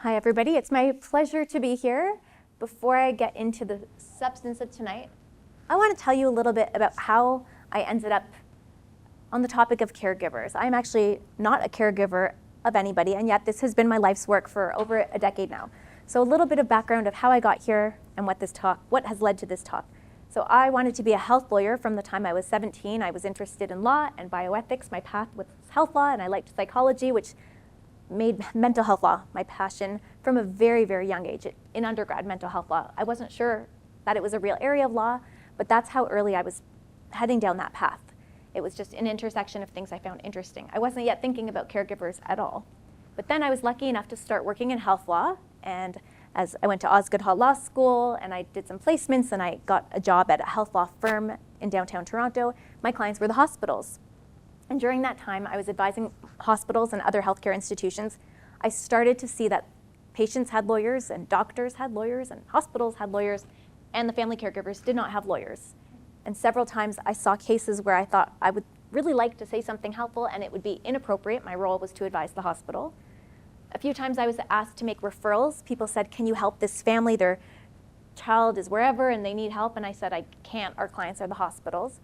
Hi everybody, it's my pleasure to be here. Before I get into the substance of tonight, I want to tell you a little bit about how I ended up on the topic of caregivers. I'm actually not a caregiver of anybody, and yet this has been my life's work for over a decade now. So a little bit of background of how I got here and what has led to this talk. So I wanted to be a health lawyer from the time I was 17. I was interested in law and bioethics. My path was health law, and I liked psychology, which made mental health law my passion from a very, very young age. In undergrad, mental health law. I wasn't sure that it was a real area of law, but that's how early I was heading down that path. It was just an intersection of things I found interesting. I wasn't yet thinking about caregivers at all. But then I was lucky enough to start working in health law, and as I went to Osgoode Hall Law School, and I did some placements, and I got a job at a health law firm in downtown Toronto. My clients were the hospitals. And during that time, I was advising hospitals and other healthcare institutions. I started to see that patients had lawyers, and doctors had lawyers, and hospitals had lawyers, and the family caregivers did not have lawyers. And several times I saw cases where I thought I would really like to say something helpful, and it would be inappropriate. My role was to advise the hospital. A few times I was asked to make referrals. People said, can you help this family? Their child is wherever, and they need help. And I said, I can't. Our clients are the hospitals.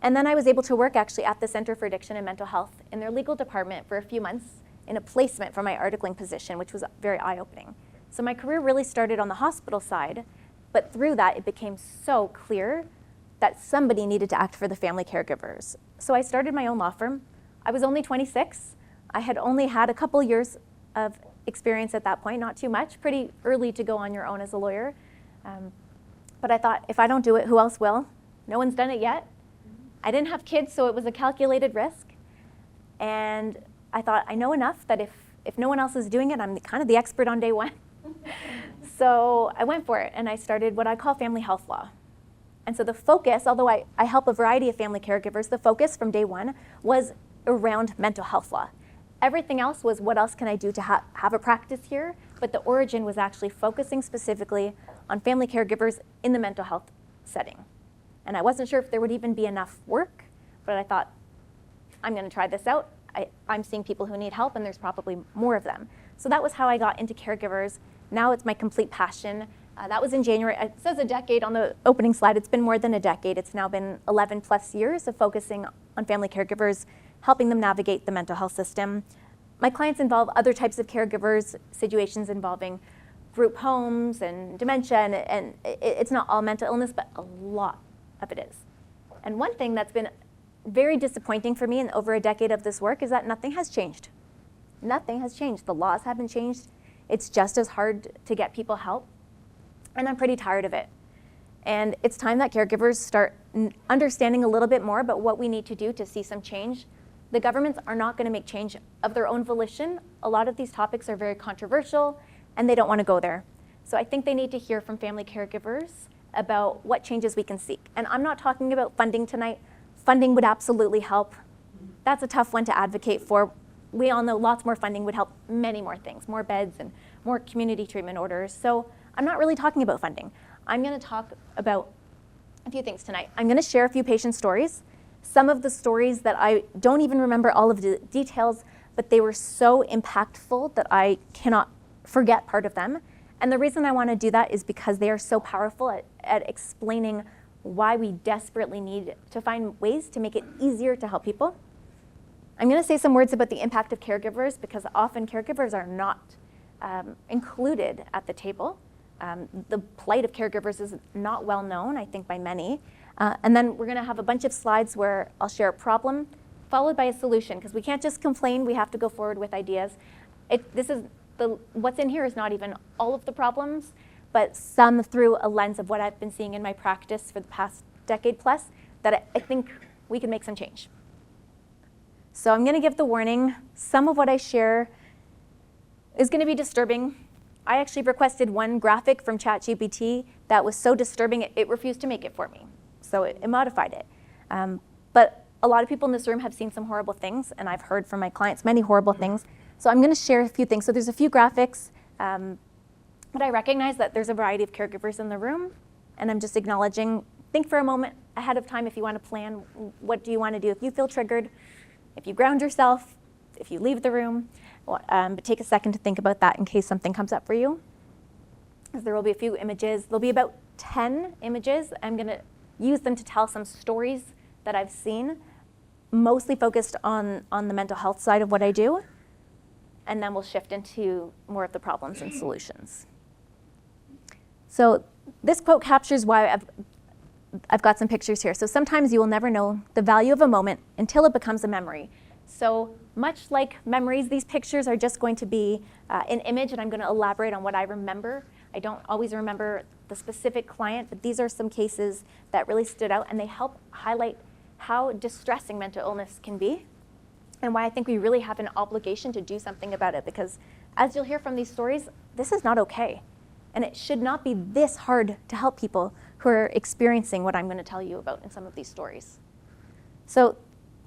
And then I was able to work actually at the Center for Addiction and Mental Health in their legal department for a few months in a placement for my articling position, which was very eye-opening. So my career really started on the hospital side, but through that it became so clear that somebody needed to act for the family caregivers. So I started my own law firm. I was only 26. I had only had a couple years of experience at that point, not too much, pretty early to go on your own as a lawyer. But I thought, if I don't do it, who else will? No one's done it yet. I didn't have kids, so it was a calculated risk. And I thought, I know enough that if no one else is doing it, I'm kind of the expert on day one. So I went for it, and I started what I call family health law. And so the focus, although I help a variety of family caregivers, the focus from day one was around mental health law. Everything else was, what else can I do to have a practice here? But the origin was actually focusing specifically on family caregivers in the mental health setting. And I wasn't sure if there would even be enough work, but I thought, I'm going to try this out. I'm seeing people who need help, and there's probably more of them. So that was how I got into caregivers. Now it's my complete passion. That was in January. It says a decade on the opening slide. It's been more than a decade. It's now been 11 plus years of focusing on family caregivers, helping them navigate the mental health system. My clients involve other types of caregivers, situations involving group homes and dementia, and it's not all mental illness, but a lot of it is. And one thing that's been very disappointing for me in over a decade of this work is that nothing has changed. Nothing has changed. The laws haven't changed. It's just as hard to get people help. And I'm pretty tired of it. And it's time that caregivers start understanding a little bit more about what we need to do to see some change. The governments are not going to make change of their own volition. A lot of these topics are very controversial, and they don't want to go there. So I think they need to hear from family caregivers about what changes we can seek. And I'm not talking about funding tonight. Funding would absolutely help. That's a tough one to advocate for. We all know lots more funding would help many more things, more beds and more community treatment orders. So I'm not really talking about funding. I'm going to talk about a few things tonight. I'm going to share a few patient stories. Some of the stories that I don't even remember all of the details, but they were so impactful that I cannot forget part of them. And the reason I want to do that is because they are so powerful at explaining why we desperately need to find ways to make it easier to help people. I'm going to say some words about the impact of caregivers, because often caregivers are not included at the table. The plight of caregivers is not well known, I think, by many. And then we're going to have a bunch of slides where I'll share a problem, followed by a solution, because we can't just complain, we have to go forward with ideas. What's in here is not even all of the problems, but some through a lens of what I've been seeing in my practice for the past decade plus, that I think we can make some change. So I'm going to give the warning. Some of what I share is going to be disturbing. I actually requested one graphic from ChatGPT that was so disturbing it refused to make it for me. So it modified it. But a lot of people in this room have seen some horrible things, and I've heard from my clients many horrible things. So I'm going to share a few things. So there's a few graphics, but I recognize that there's a variety of caregivers in the room, and I'm just acknowledging, think for a moment ahead of time if you want to plan, what do you want to do? If you feel triggered, if you ground yourself, if you leave the room, But take a second to think about that in case something comes up for you. Because there will be a few images. There'll be about 10 images. I'm going to use them to tell some stories that I've seen, mostly focused on the mental health side of what I do. And then we'll shift into more of the problems and solutions. So this quote captures why I've got some pictures here. So sometimes you will never know the value of a moment until it becomes a memory. So much like memories, these pictures are just going to be an image, and I'm going to elaborate on what I remember. I don't always remember the specific client, but these are some cases that really stood out, and they help highlight how distressing mental illness can be and why I think we really have an obligation to do something about it, because as you'll hear from these stories, this is not okay. And it should not be this hard to help people who are experiencing what I'm going to tell you about in some of these stories. So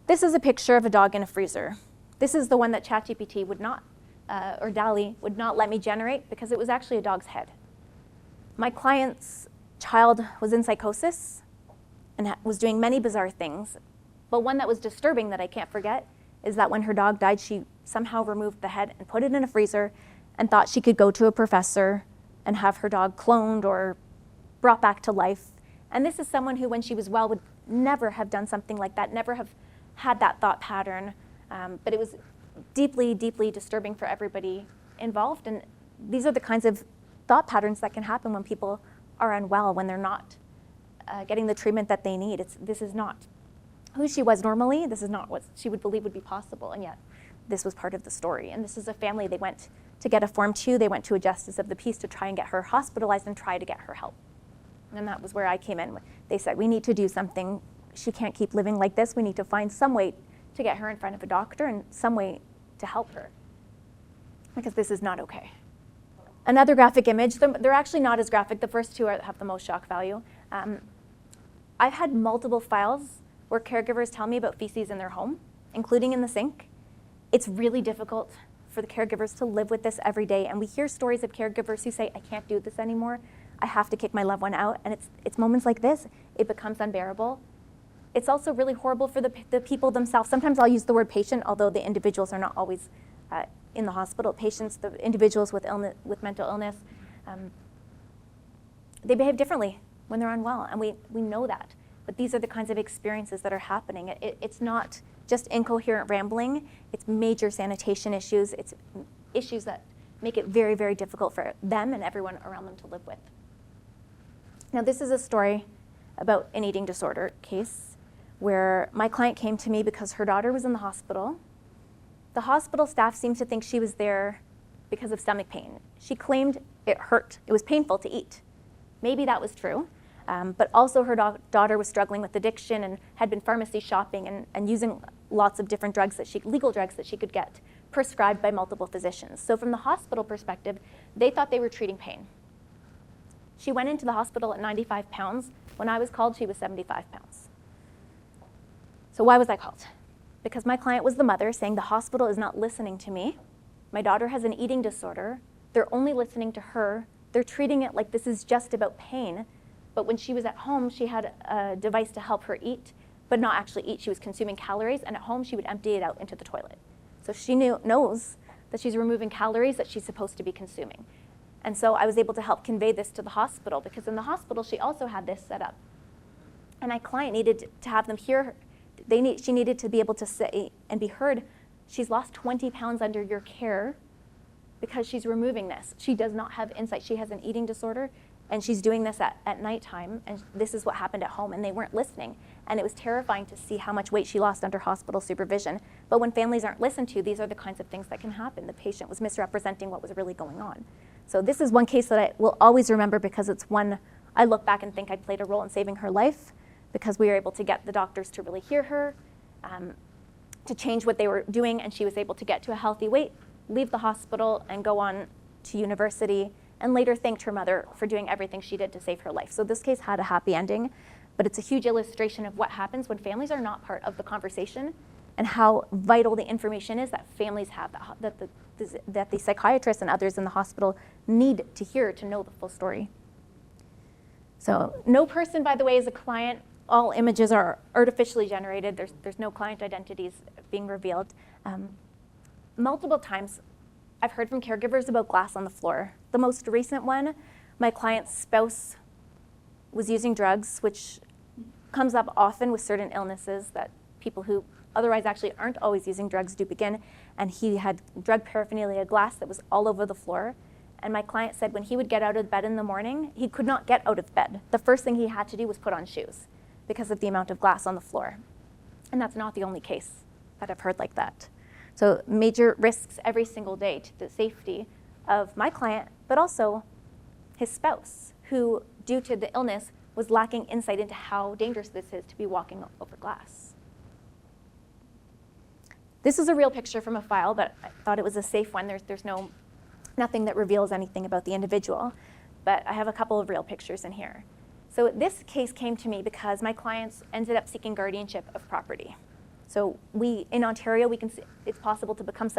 this is a picture of a dog in a freezer. This is the one that ChatGPT would not, or DALL-E would not let me generate because it was actually a dog's head. My client's child was in psychosis and was doing many bizarre things. But one that was disturbing that I can't forget is that when her dog died, she somehow removed the head and put it in a freezer and thought she could go to a professor and have her dog cloned or brought back to life. And this is someone who, when she was well, would never have done something like that, never have had that thought pattern. But it was deeply, deeply disturbing for everybody involved. And these are the kinds of thought patterns that can happen when people are unwell, when they're not getting the treatment that they need. This is not who she was normally. This is not what she would believe would be possible. And yet this was part of the story. And this is a family. They went to get a Form 2. They went to a justice of the peace to try and get her hospitalized and try to get her help. And that was where I came in. They said, we need to do something. She can't keep living like this. We need to find some way to get her in front of a doctor and some way to help her, because this is not okay. Another graphic image. They're actually not as graphic. The first two have the most shock value. I've had multiple files where caregivers tell me about feces in their home, including in the sink. It's really difficult for the caregivers to live with this every day. And we hear stories of caregivers who say, I can't do this anymore. I have to kick my loved one out. And it's moments like this, it becomes unbearable. It's also really horrible for the people themselves. Sometimes I'll use the word patient, although the individuals are not always in the hospital. Patients, the individuals with mental illness, they behave differently when they're unwell, and we know that. But these are the kinds of experiences that are happening. It's not just incoherent rambling. It's major sanitation issues. It's issues that make it very, very difficult for them and everyone around them to live with. Now, this is a story about an eating disorder case where my client came to me because her daughter was in the hospital. The hospital staff seemed to think she was there because of stomach pain. She claimed it hurt. It was painful to eat. Maybe that was true. But also her daughter was struggling with addiction and had been pharmacy shopping and using lots of different drugs, legal drugs that she could get prescribed by multiple physicians. So from the hospital perspective, they thought they were treating pain. She went into the hospital at 95 pounds. When I was called, she was 75 pounds. So why was I called? Because my client was the mother saying the hospital is not listening to me. My daughter has an eating disorder. They're only listening to her. They're treating it like this is just about pain. But when she was at home, she had a device to help her eat, but not actually eat. She was consuming calories, and at home she would empty it out into the toilet. So she knows that she's removing calories that she's supposed to be consuming. And so I was able to help convey this to the hospital, because in the hospital she also had this set up. And my client needed to have them hear her. She needed to be able to say and be heard, she's lost 20 pounds under your care because she's removing this. She does not have insight. She has an eating disorder, and she's doing this at nighttime, and this is what happened at home, and they weren't listening. And it was terrifying to see how much weight she lost under hospital supervision. But when families aren't listened to, these are the kinds of things that can happen. The patient was misrepresenting what was really going on. So this is one case that I will always remember, because it's one I look back and think I played a role in saving her life, because we were able to get the doctors to really hear her, to change what they were doing, and she was able to get to a healthy weight, leave the hospital, and go on to university, and later thanked her mother for doing everything she did to save her life. So this case had a happy ending, but it's a huge illustration of what happens when families are not part of the conversation, and how vital the information is that families have, that the psychiatrists and others in the hospital need to hear to know the full story. So no person, by the way, is a client. All images are artificially generated. There's no client identities being revealed. multiple times, I've heard from caregivers about glass on the floor. The most recent one, my client's spouse was using drugs, which comes up often with certain illnesses that people who otherwise actually aren't always using drugs do begin. And he had drug paraphernalia, glass that was all over the floor. And my client said when he would get out of bed in the morning, he could not get out of bed. The first thing he had to do was put on shoes because of the amount of glass on the floor. And that's not the only case that I've heard like that. So major risks every single day to the safety of my client, but also his spouse, who, due to the illness, was lacking insight into how dangerous this is to be walking over glass. This is a real picture from a file, but I thought it was a safe one. There's nothing that reveals anything about the individual, but I have a couple of real pictures in here. So this case came to me because my clients ended up seeking guardianship of property. So in Ontario, it's possible to become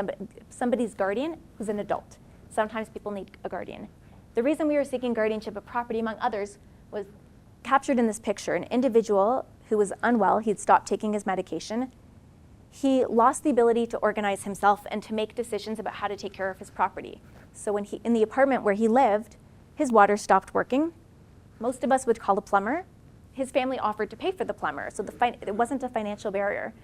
somebody's guardian who's an adult. Sometimes people need a guardian. The reason we were seeking guardianship of property, among others, was captured in this picture. An individual who was unwell, he'd stopped taking his medication. He lost the ability to organize himself and to make decisions about how to take care of his property. So when in the apartment where he lived, his water stopped working. Most of us would call a plumber. His family offered to pay for the plumber, so it wasn't a financial barrier.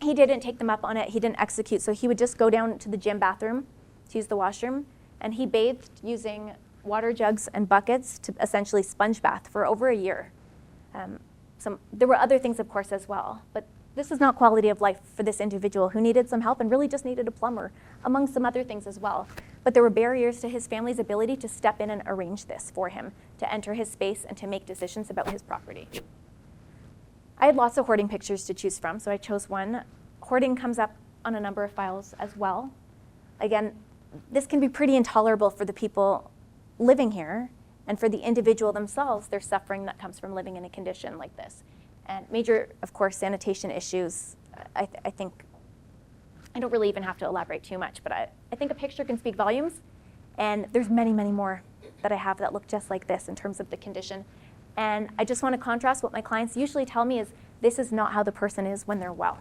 He didn't take them up on it, he didn't execute, so he would just go down to the gym bathroom to use the washroom, and he bathed using water jugs and buckets to essentially sponge bath for over a year. There were other things, of course, as well, but this is not quality of life for this individual who needed some help and really just needed a plumber, among some other things as well. But there were barriers to his family's ability to step in and arrange this for him, to enter his space and to make decisions about his property. I had lots of hoarding pictures to choose from, so I chose one. Hoarding comes up on a number of files as well. Again, this can be pretty intolerable for the people living here, and for the individual themselves, there's suffering that comes from living in a condition like this. And major, of course, sanitation issues, I think, I don't really even have to elaborate too much, but I think a picture can speak volumes, and there's many, many more that I have that look just like this in terms of the condition. And I just want to contrast what my clients usually tell me is this is not how the person is when they're well.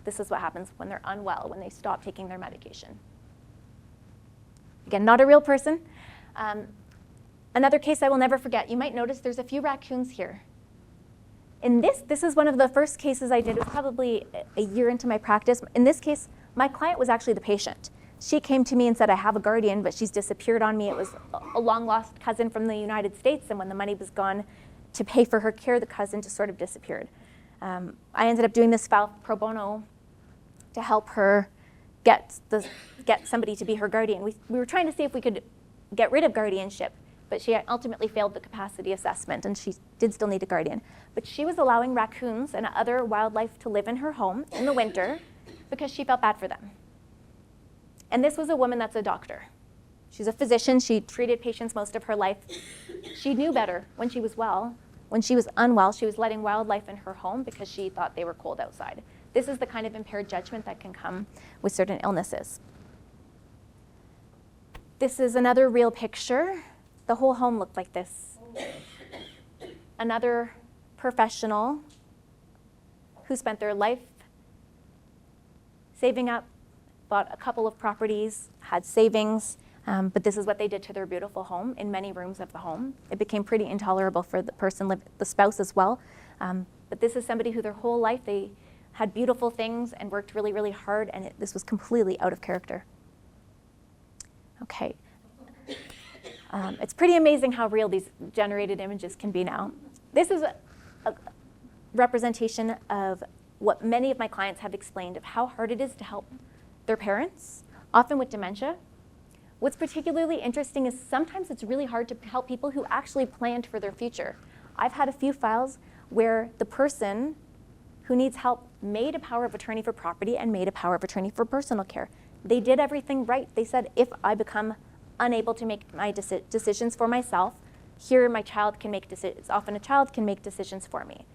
This is what happens when they're unwell, when they stop taking their medication. Again, not a real person. Another case I will never forget, you might notice there's a few raccoons here. In this is one of the first cases I did. It was probably a year into my practice. In this case, my client was actually the patient. She came to me and said, I have a guardian, but she's disappeared on me. It was a long-lost cousin from the United States, and when the money was gone to pay for her care, the cousin just sort of disappeared. I ended up doing this file pro bono to help her get somebody to be her guardian. We were trying to see if we could get rid of guardianship, but she ultimately failed the capacity assessment, and she did still need a guardian. But she was allowing raccoons and other wildlife to live in her home in the winter because she felt bad for them. And this was a woman that's a doctor. She's a physician. She treated patients most of her life. She knew better when she was well. When she was unwell, she was letting wildlife in her home because she thought they were cold outside. This is the kind of impaired judgment that can come with certain illnesses. This is another real picture. The whole home looked like this. Another professional who spent their life saving up, bought a couple of properties, had savings, but this is what they did to their beautiful home in many rooms of the home. It became pretty intolerable for the person, the spouse as well. But this is somebody who their whole life they had beautiful things and worked really, really hard, and this was completely out of character. Okay. It's pretty amazing how real these generated images can be now. This is a representation of what many of my clients have explained of how hard it is to help their parents, often with dementia. What's particularly interesting is sometimes it's really hard to help people who actually planned for their future. I've had a few files where the person who needs help made a power of attorney for property and made a power of attorney for personal care. They did everything right. They said, if I become unable to make my decisions for myself, here my child can make decisions. Often a child can make decisions for me.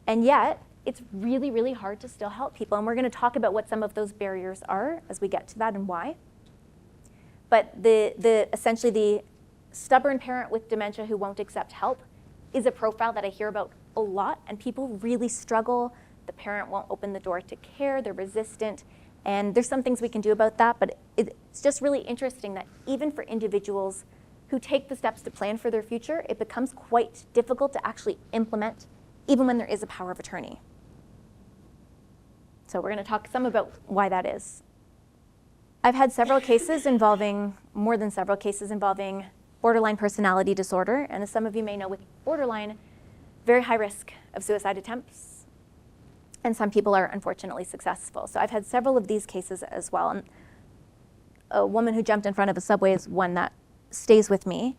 And yet, it's really, really hard to still help people. And we're going to talk about what some of those barriers are as we get to that and why. But essentially the stubborn parent with dementia who won't accept help is a profile that I hear about a lot, and people really struggle. The parent won't open the door to care, they're resistant, And there's some things we can do about that, but it's just really interesting that even for individuals who take the steps to plan for their future, it becomes quite difficult to actually implement, even when there is a power of attorney. So we're going to talk some about why that is. I've had more than several cases involving borderline personality disorder, and as some of you may know, with borderline, very high risk of suicide attempts, and some people are unfortunately successful. So I've had several of these cases as well, and a woman who jumped in front of a subway is one that stays with me.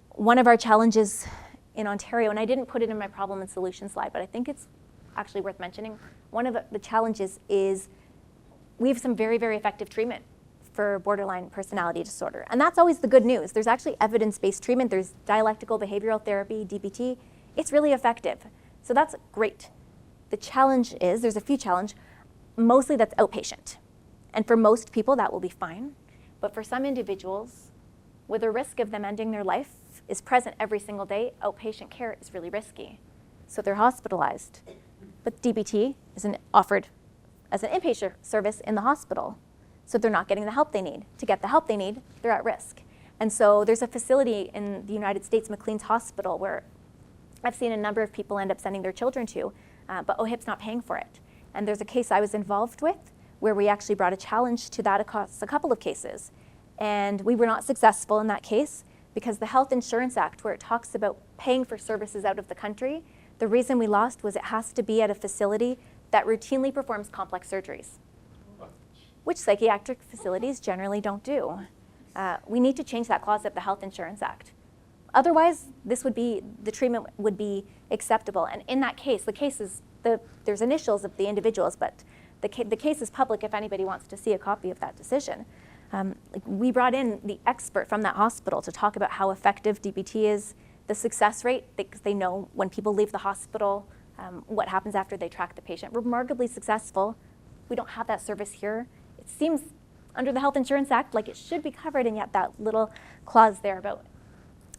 One of our challenges in Ontario, and I didn't put it in my problem and solution slide, but I think it's actually worth mentioning. One of the challenges is we have some very, very effective treatment for borderline personality disorder. And that's always the good news. There's actually evidence-based treatment. There's dialectical behavioral therapy, DBT. It's really effective. So that's great. The challenge is, there's a few challenges, mostly that's outpatient. And for most people, that will be fine. But for some individuals, where the risk of them ending their life is present every single day, outpatient care is really risky. So they're hospitalized. But DBT isn't offered as an inpatient service in the hospital. So they're not getting the help they need. To get the help they need, they're at risk. And so there's a facility in the United States, McLean's Hospital, where I've seen a number of people end up sending their children to, but OHIP's not paying for it. And there's a case I was involved with where we actually brought a challenge to that across a couple of cases. And we were not successful in that case because the Health Insurance Act, where it talks about paying for services out of the country, the reason we lost was it has to be at a facility that routinely performs complex surgeries, which psychiatric facilities generally don't do. We need to change that clause of the Health Insurance Act. Otherwise, the treatment would be acceptable. And in that case, there's initials of the individuals, but the case is public if anybody wants to see a copy of that decision. We brought in the expert from that hospital to talk about how effective DBT is, the success rate, because they know when people leave the hospital, what happens after they track the patient. Remarkably successful. We don't have that service here. It seems under the Health Insurance Act like it should be covered, and yet that little clause there about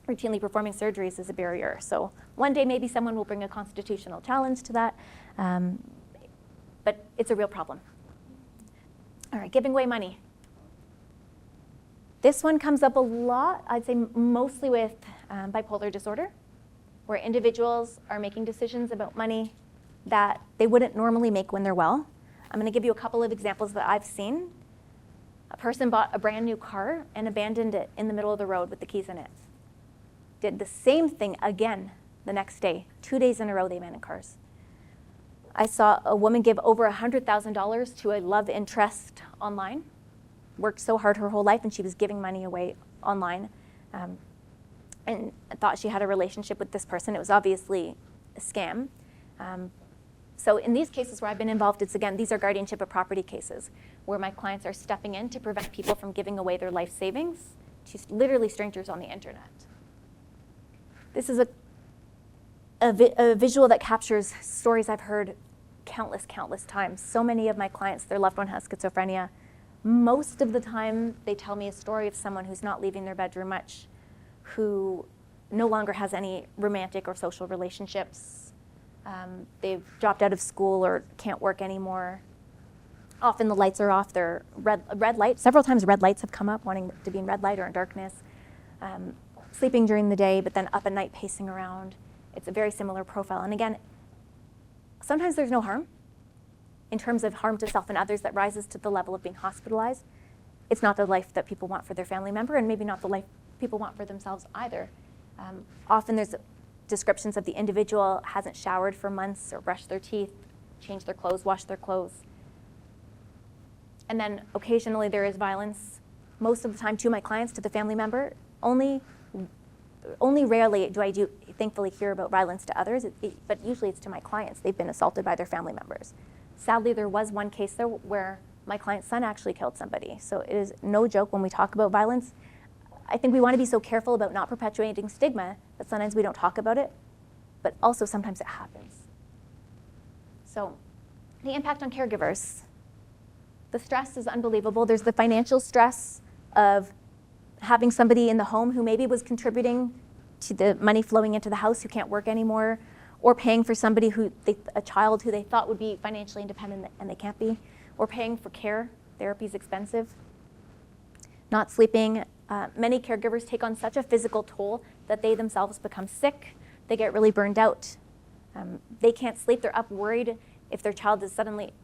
routinely performing surgeries is a barrier. So one day maybe someone will bring a constitutional challenge to that, but it's a real problem. All right, giving away money. This one comes up a lot, I'd say mostly with bipolar disorder, where individuals are making decisions about money that they wouldn't normally make when they're well. I'm going to give you a couple of examples that I've seen. A person bought a brand new car and abandoned it in the middle of the road with the keys in it. Did the same thing again the next day. 2 days in a row they abandoned cars. I saw a woman give over $100,000 to a love interest online. Worked so hard her whole life, and she was giving money away online, and thought she had a relationship with this person. It was obviously a scam. So in these cases where I've been involved, these are guardianship of property cases where my clients are stepping in to prevent people from giving away their life savings to literally strangers on the internet. This is a visual that captures stories I've heard countless times. So many of my clients, their loved one has schizophrenia. Most of the time, they tell me a story of someone who's not leaving their bedroom much, who no longer has any romantic or social relationships. They've dropped out of school or can't work anymore. Often the lights are off. They're red light. Several times red lights have come up, wanting to be in red light or in darkness. Sleeping during the day, but then up at night pacing around. It's a very similar profile. And again, sometimes there's no harm in terms of harm to self and others that rises to the level of being hospitalized. It's not the life that people want for their family member, and maybe not the life people want for themselves either. Often there's descriptions of the individual hasn't showered for months or brushed their teeth, changed their clothes, washed their clothes. And then occasionally there is violence, most of the time to my clients, to the family member. Only rarely do I thankfully hear about violence to others, but usually it's to my clients. They've been assaulted by their family members. Sadly, there was one case there where my client's son actually killed somebody. So it is no joke when we talk about violence. I think we want to be so careful about not perpetuating stigma that sometimes we don't talk about it, but also sometimes it happens. So the impact on caregivers. The stress is unbelievable. There's the financial stress of having somebody in the home who maybe was contributing to the money flowing into the house who can't work anymore, or paying for somebody a child who they thought would be financially independent and they can't be, or paying for care. Therapy is expensive. Not sleeping. Many caregivers take on such a physical toll that they themselves become sick. They get really burned out. They can't sleep. They're up worried if their child is suddenly,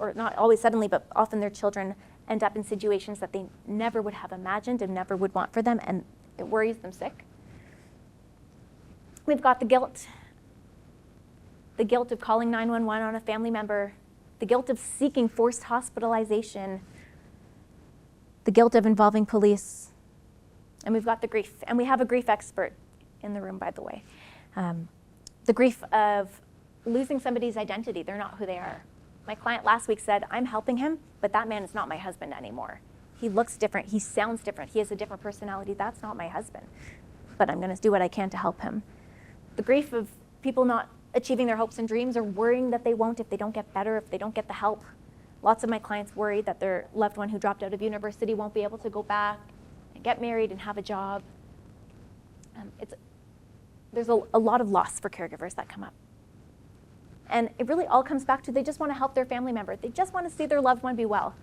or not always suddenly, but often their children end up in situations that they never would have imagined and never would want for them, and it worries them sick. We've got the guilt of calling 911 on a family member, the guilt of seeking forced hospitalization, the guilt of involving police, and we've got the grief. And we have a grief expert in the room, by the way. The grief of losing somebody's identity. They're not who they are. My client last week said, I'm helping him, but that man is not my husband anymore. He looks different. He sounds different. He has a different personality. That's not my husband. But I'm going to do what I can to help him. The grief of people not achieving their hopes and dreams or worrying that they won't if they don't get better, if they don't get the help. Lots of my clients worry that their loved one who dropped out of university won't be able to go back and get married and have a job. There's a lot of loss for caregivers that come up. And it really all comes back to they just want to help their family member. They just want to see their loved one be well.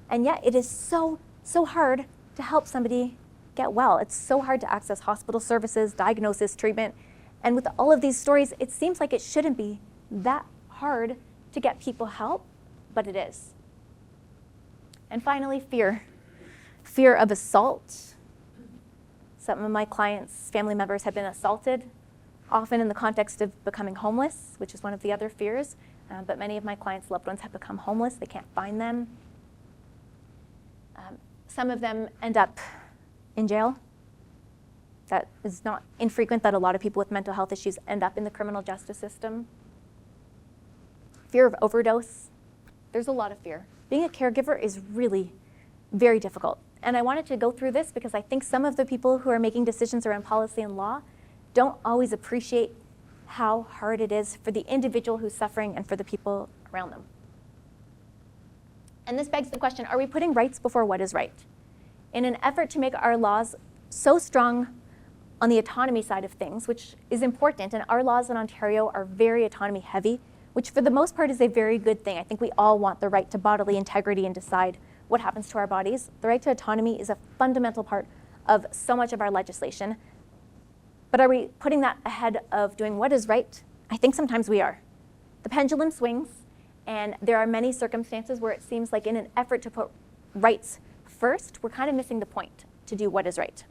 And yet it is so hard to help somebody get well. It's so hard to access hospital services, diagnosis, treatment. And with all of these stories, it seems like it shouldn't be that hard to get people help, but it is. And finally, fear. Fear of assault. Some of my clients' family members have been assaulted, often in the context of becoming homeless, which is one of the other fears. But many of my clients' loved ones have become homeless. They can't find them. Some of them end up in jail. That is not infrequent that a lot of people with mental health issues end up in the criminal justice system. Fear of overdose. There's a lot of fear. Being a caregiver is really very difficult. And I wanted to go through this because I think some of the people who are making decisions around policy and law don't always appreciate how hard it is for the individual who's suffering and for the people around them. And this begs the question, are we putting rights before what is right? In an effort to make our laws so strong on the autonomy side of things, which is important, and our laws in Ontario are very autonomy heavy, which for the most part is a very good thing. I think we all want the right to bodily integrity and decide what happens to our bodies. The right to autonomy is a fundamental part of so much of our legislation. But are we putting that ahead of doing what is right? I think sometimes we are. The pendulum swings, and there are many circumstances where it seems like in an effort to put rights first, we're kind of missing the point to do what is right.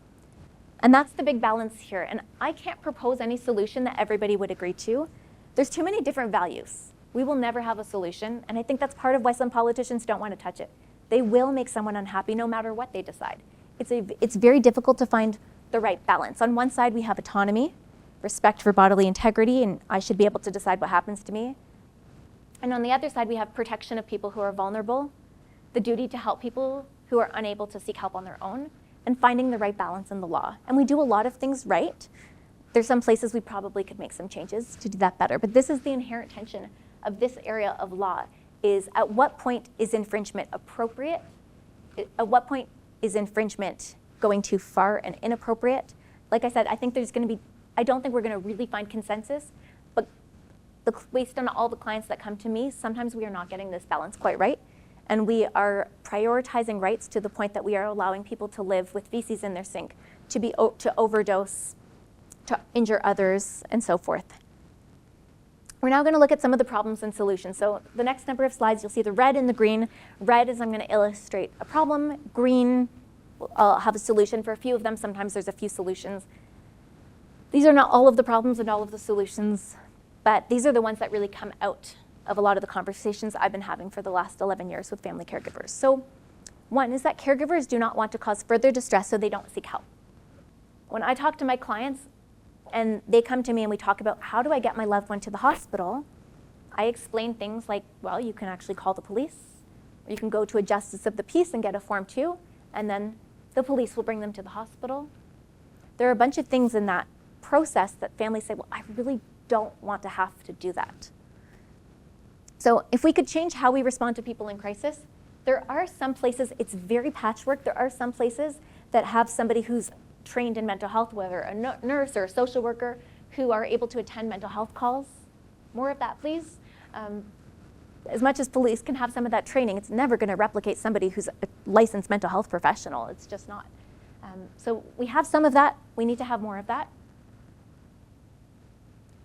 And that's the big balance here. And I can't propose any solution that everybody would agree to. There's too many different values. We will never have a solution. And I think that's part of why some politicians don't want to touch it. They will make someone unhappy no matter what they decide. It's very difficult to find the right balance. On one side, we have autonomy, respect for bodily integrity, and I should be able to decide what happens to me. And on the other side, we have protection of people who are vulnerable, the duty to help people who are unable to seek help on their own, and finding the right balance in the law. And we do a lot of things right. There's some places we probably could make some changes to do that better. But this is the inherent tension of this area of law, is at what point is infringement appropriate? At what point is infringement going too far and inappropriate? Like I said, I think there's going to be, I don't think we're going to really find consensus, but based on all the clients that come to me, sometimes we are not getting this balance quite right. And we are prioritizing rights to the point that we are allowing people to live with feces in their sink, to overdose, to injure others, and so forth. We're now going to look at some of the problems and solutions. So the next number of slides, you'll see the red and the green. Red is I'm going to illustrate a problem. Green, I'll have a solution for a few of them. Sometimes there's a few solutions. These are not all of the problems and all of the solutions, but these are the ones that really come out of a lot of the conversations I've been having for the last 11 years with family caregivers. So one is that caregivers do not want to cause further distress, so they don't seek help. When I talk to my clients and they come to me and we talk about how do I get my loved one to the hospital, I explain things like, well, you can actually call the police, or you can go to a justice of the peace and get a Form 2, and then the police will bring them to the hospital. There are a bunch of things in that process that families say, well, I really don't want to have to do that. So if we could change how we respond to people in crisis, there are some places, it's very patchwork. There are some places that have somebody who's trained in mental health, whether a nurse or a social worker, who are able to attend mental health calls. More of that, please. As much as police can have some of that training, it's never going to replicate somebody who's a licensed mental health professional. It's just not. So we have some of that. We need to have more of that.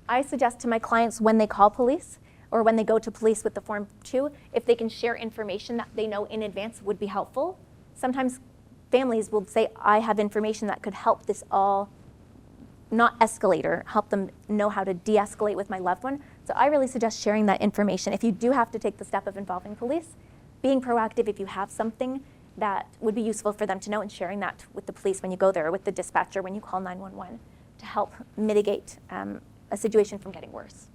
I suggest to my clients when they call police or when they go to police with the Form 2, if they can share information that they know in advance would be helpful. Sometimes families will say, I have information that could help this all not escalate or help them know how to de-escalate with my loved one. So I really suggest sharing that information. If you do have to take the step of involving police, being proactive if you have something that would be useful for them to know and sharing that with the police when you go there or with the dispatcher when you call 911 to help mitigate a situation from getting worse.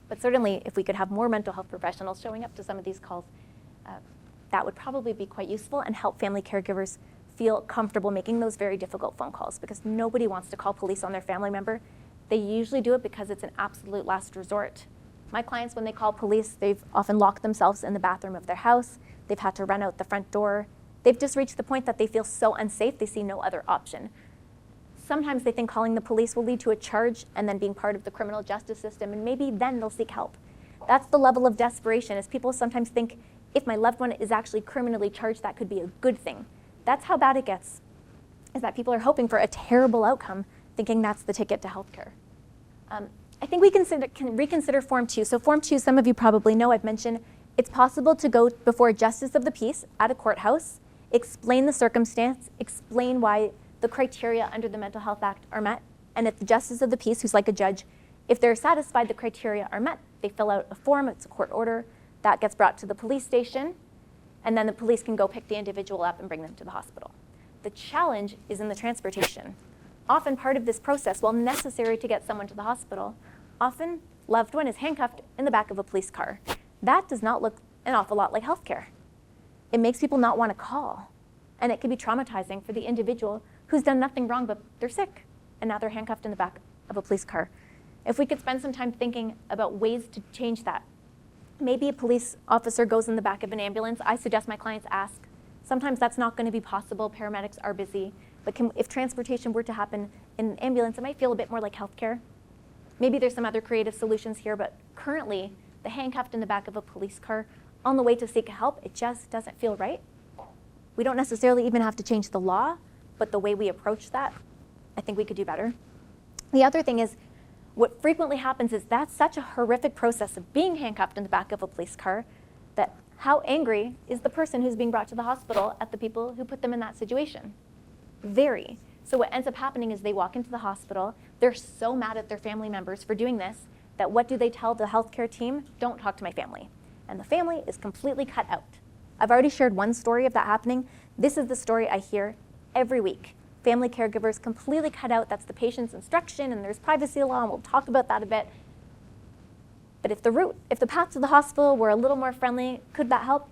But certainly if we could have more mental health professionals showing up to some of these calls, that would probably be quite useful and help family caregivers feel comfortable making those very difficult phone calls, because nobody wants to call police on their family member. They usually do it because it's an absolute last resort. My clients, when they call police, they've often locked themselves in the bathroom of their house. They've had to run out the front door. They've just reached the point that they feel so unsafe, they see no other option. Sometimes they think calling the police will lead to a charge and then being part of the criminal justice system, and maybe then they'll seek help. That's the level of desperation, as people sometimes think if my loved one is actually criminally charged, that could be a good thing. That's how bad it gets, is that people are hoping for a terrible outcome, thinking that's the ticket to healthcare. I think we can reconsider Form 2. So Form 2, some of you probably know, I've mentioned, it's possible to go before a justice of the peace at a courthouse, explain the circumstance, explain why the criteria under the Mental Health Act are met, and if the justice of the peace, who's like a judge, if they're satisfied the criteria are met, they fill out a form, it's a court order, that gets brought to the police station, and then the police can go pick the individual up and bring them to the hospital. The challenge is in the transportation. Often part of this process, while necessary to get someone to the hospital, often loved one is handcuffed in the back of a police car. That does not look an awful lot like healthcare. It makes people not want to call, and it can be traumatizing for the individual who's done nothing wrong, but they're sick, and now they're handcuffed in the back of a police car. If we could spend some time thinking about ways to change that. Maybe a police officer goes in the back of an ambulance. I suggest my clients ask. Sometimes that's not going to be possible. Paramedics are busy. But if transportation were to happen in an ambulance, it might feel a bit more like healthcare. Maybe there's some other creative solutions here, but currently, the handcuffed in the back of a police car on the way to seek help, it just doesn't feel right. We don't necessarily even have to change the law, but the way we approach that, I think we could do better. The other thing is, what frequently happens is that's such a horrific process of being handcuffed in the back of a police car that how angry is the person who's being brought to the hospital at the people who put them in that situation? Very. So what ends up happening is they walk into the hospital, they're so mad at their family members for doing this that what do they tell the healthcare team? Don't talk to my family. And the family is completely cut out. I've already shared one story of that happening. This is the story I hear every week. Family caregivers completely cut out. That's the patient's instruction, and there's privacy law, and we'll talk about that a bit. But if the path to the hospital were a little more friendly, could that help?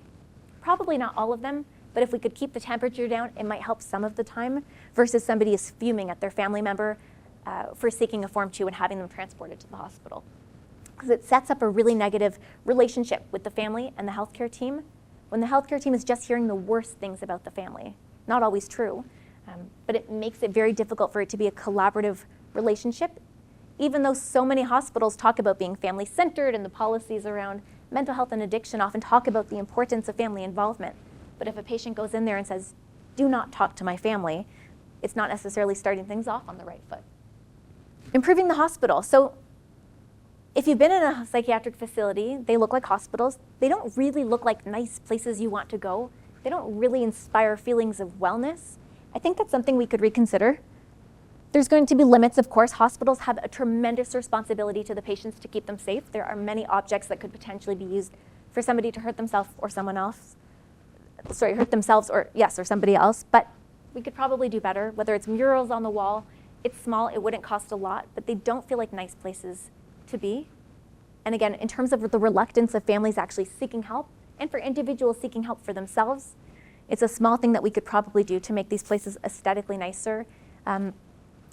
Probably not all of them, but if we could keep the temperature down, it might help some of the time, versus somebody is fuming at their family member for seeking a Form 2 and having them transported to the hospital. Because it sets up a really negative relationship with the family and the healthcare team, when the healthcare team is just hearing the worst things about the family. Not always true. But it makes it very difficult for it to be a collaborative relationship, even though so many hospitals talk about being family-centered and the policies around mental health and addiction often talk about the importance of family involvement. But if a patient goes in there and says, do not talk to my family, it's not necessarily starting things off on the right foot. Improving the hospital. So if you've been in a psychiatric facility, they look like hospitals. They don't really look like nice places you want to go. They don't really inspire feelings of wellness. I think that's something we could reconsider. There's going to be limits, of course. Hospitals have a tremendous responsibility to the patients to keep them safe. There are many objects that could potentially be used for somebody to hurt themselves or someone else. Hurt themselves or somebody else. But we could probably do better, whether it's murals on the wall. It's small, it wouldn't cost a lot, but they don't feel like nice places to be. And again, in terms of the reluctance of families actually seeking help, and for individuals seeking help for themselves, it's a small thing that we could probably do to make these places aesthetically nicer. And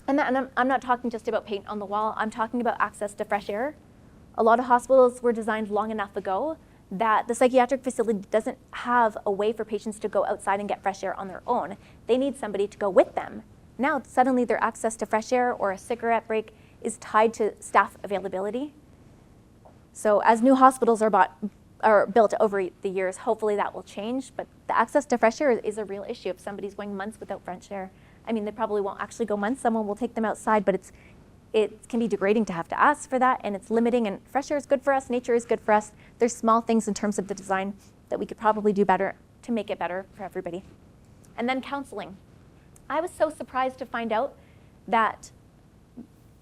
I'm not talking just about paint on the wall, I'm talking about access to fresh air. A lot of hospitals were designed long enough ago that the psychiatric facility doesn't have a way for patients to go outside and get fresh air on their own. They need somebody to go with them. Now, suddenly their access to fresh air or a cigarette break is tied to staff availability. So as new hospitals are or built over the years. Hopefully that will change, but the access to fresh air is a real issue. If somebody's going months without fresh air, I mean, they probably won't actually go months. Someone will take them outside, but it can be degrading to have to ask for that, and it's limiting, and fresh air is good for us, nature is good for us. There's small things in terms of the design that we could probably do better to make it better for everybody. And then counseling. I was so surprised to find out that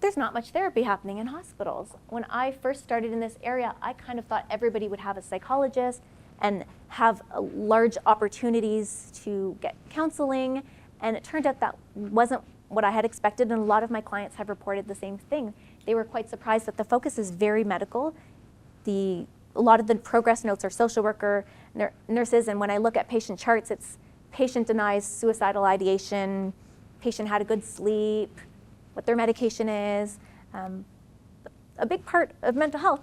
there's not much therapy happening in hospitals. When I first started in this area, I kind of thought everybody would have a psychologist and have large opportunities to get counseling, and it turned out that wasn't what I had expected, and a lot of my clients have reported the same thing. They were quite surprised that the focus is very medical. A lot of the progress notes are social worker, nurses, and when I look at patient charts, it's patient denies suicidal ideation, patient had a good sleep, what their medication is. A big part of mental health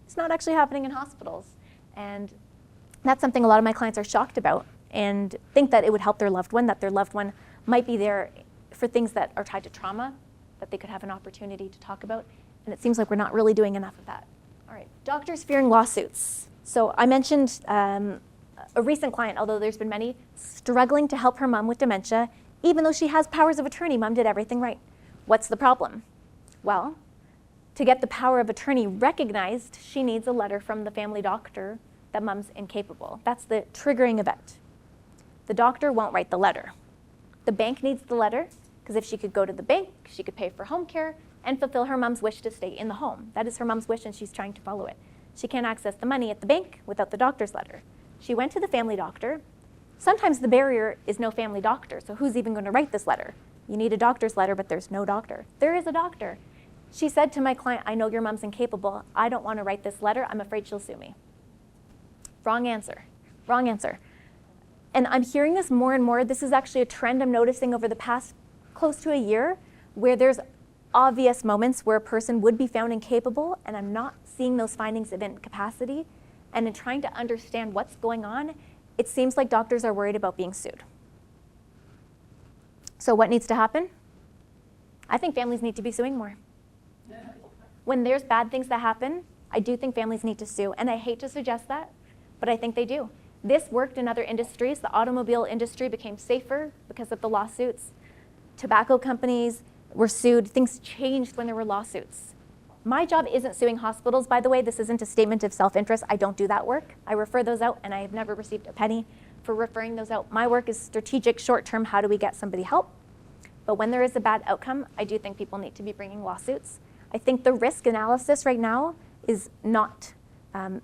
is not actually happening in hospitals. And that's something a lot of my clients are shocked about and think that it would help their loved one, that their loved one might be there for things that are tied to trauma, that they could have an opportunity to talk about. And it seems like we're not really doing enough of that. All right, doctors fearing lawsuits. So I mentioned a recent client, although there's been many, struggling to help her mom with dementia, even though she has powers of attorney. Mom did everything right. What's the problem? Well, to get the power of attorney recognized, she needs a letter from the family doctor that mom's incapable. That's the triggering event. The doctor won't write the letter. The bank needs the letter, because if she could go to the bank, she could pay for home care and fulfill her mom's wish to stay in the home. That is her mom's wish, and she's trying to follow it. She can't access the money at the bank without the doctor's letter. She went to the family doctor. Sometimes the barrier is no family doctor, so who's even going to write this letter? You need a doctor's letter, but there's no doctor. There is a doctor. She said to my client, I know your mom's incapable. I don't want to write this letter. I'm afraid she'll sue me. Wrong answer. Wrong answer. And I'm hearing this more and more. This is actually a trend I'm noticing over the past close to a year, where there's obvious moments where a person would be found incapable, and I'm not seeing those findings of incapacity. And in trying to understand what's going on, it seems like doctors are worried about being sued. So what needs to happen? I think families need to be suing more. When there's bad things that happen, I do think families need to sue. And I hate to suggest that, but I think they do. This worked in other industries. The automobile industry became safer because of the lawsuits. Tobacco companies were sued. Things changed when there were lawsuits. My job isn't suing hospitals, by the way. This isn't a statement of self-interest. I don't do that work. I refer those out, and I have never received a penny for referring those out. My work is strategic, short-term, how do we get somebody help? But when there is a bad outcome, I do think people need to be bringing lawsuits. I think the risk analysis right now is not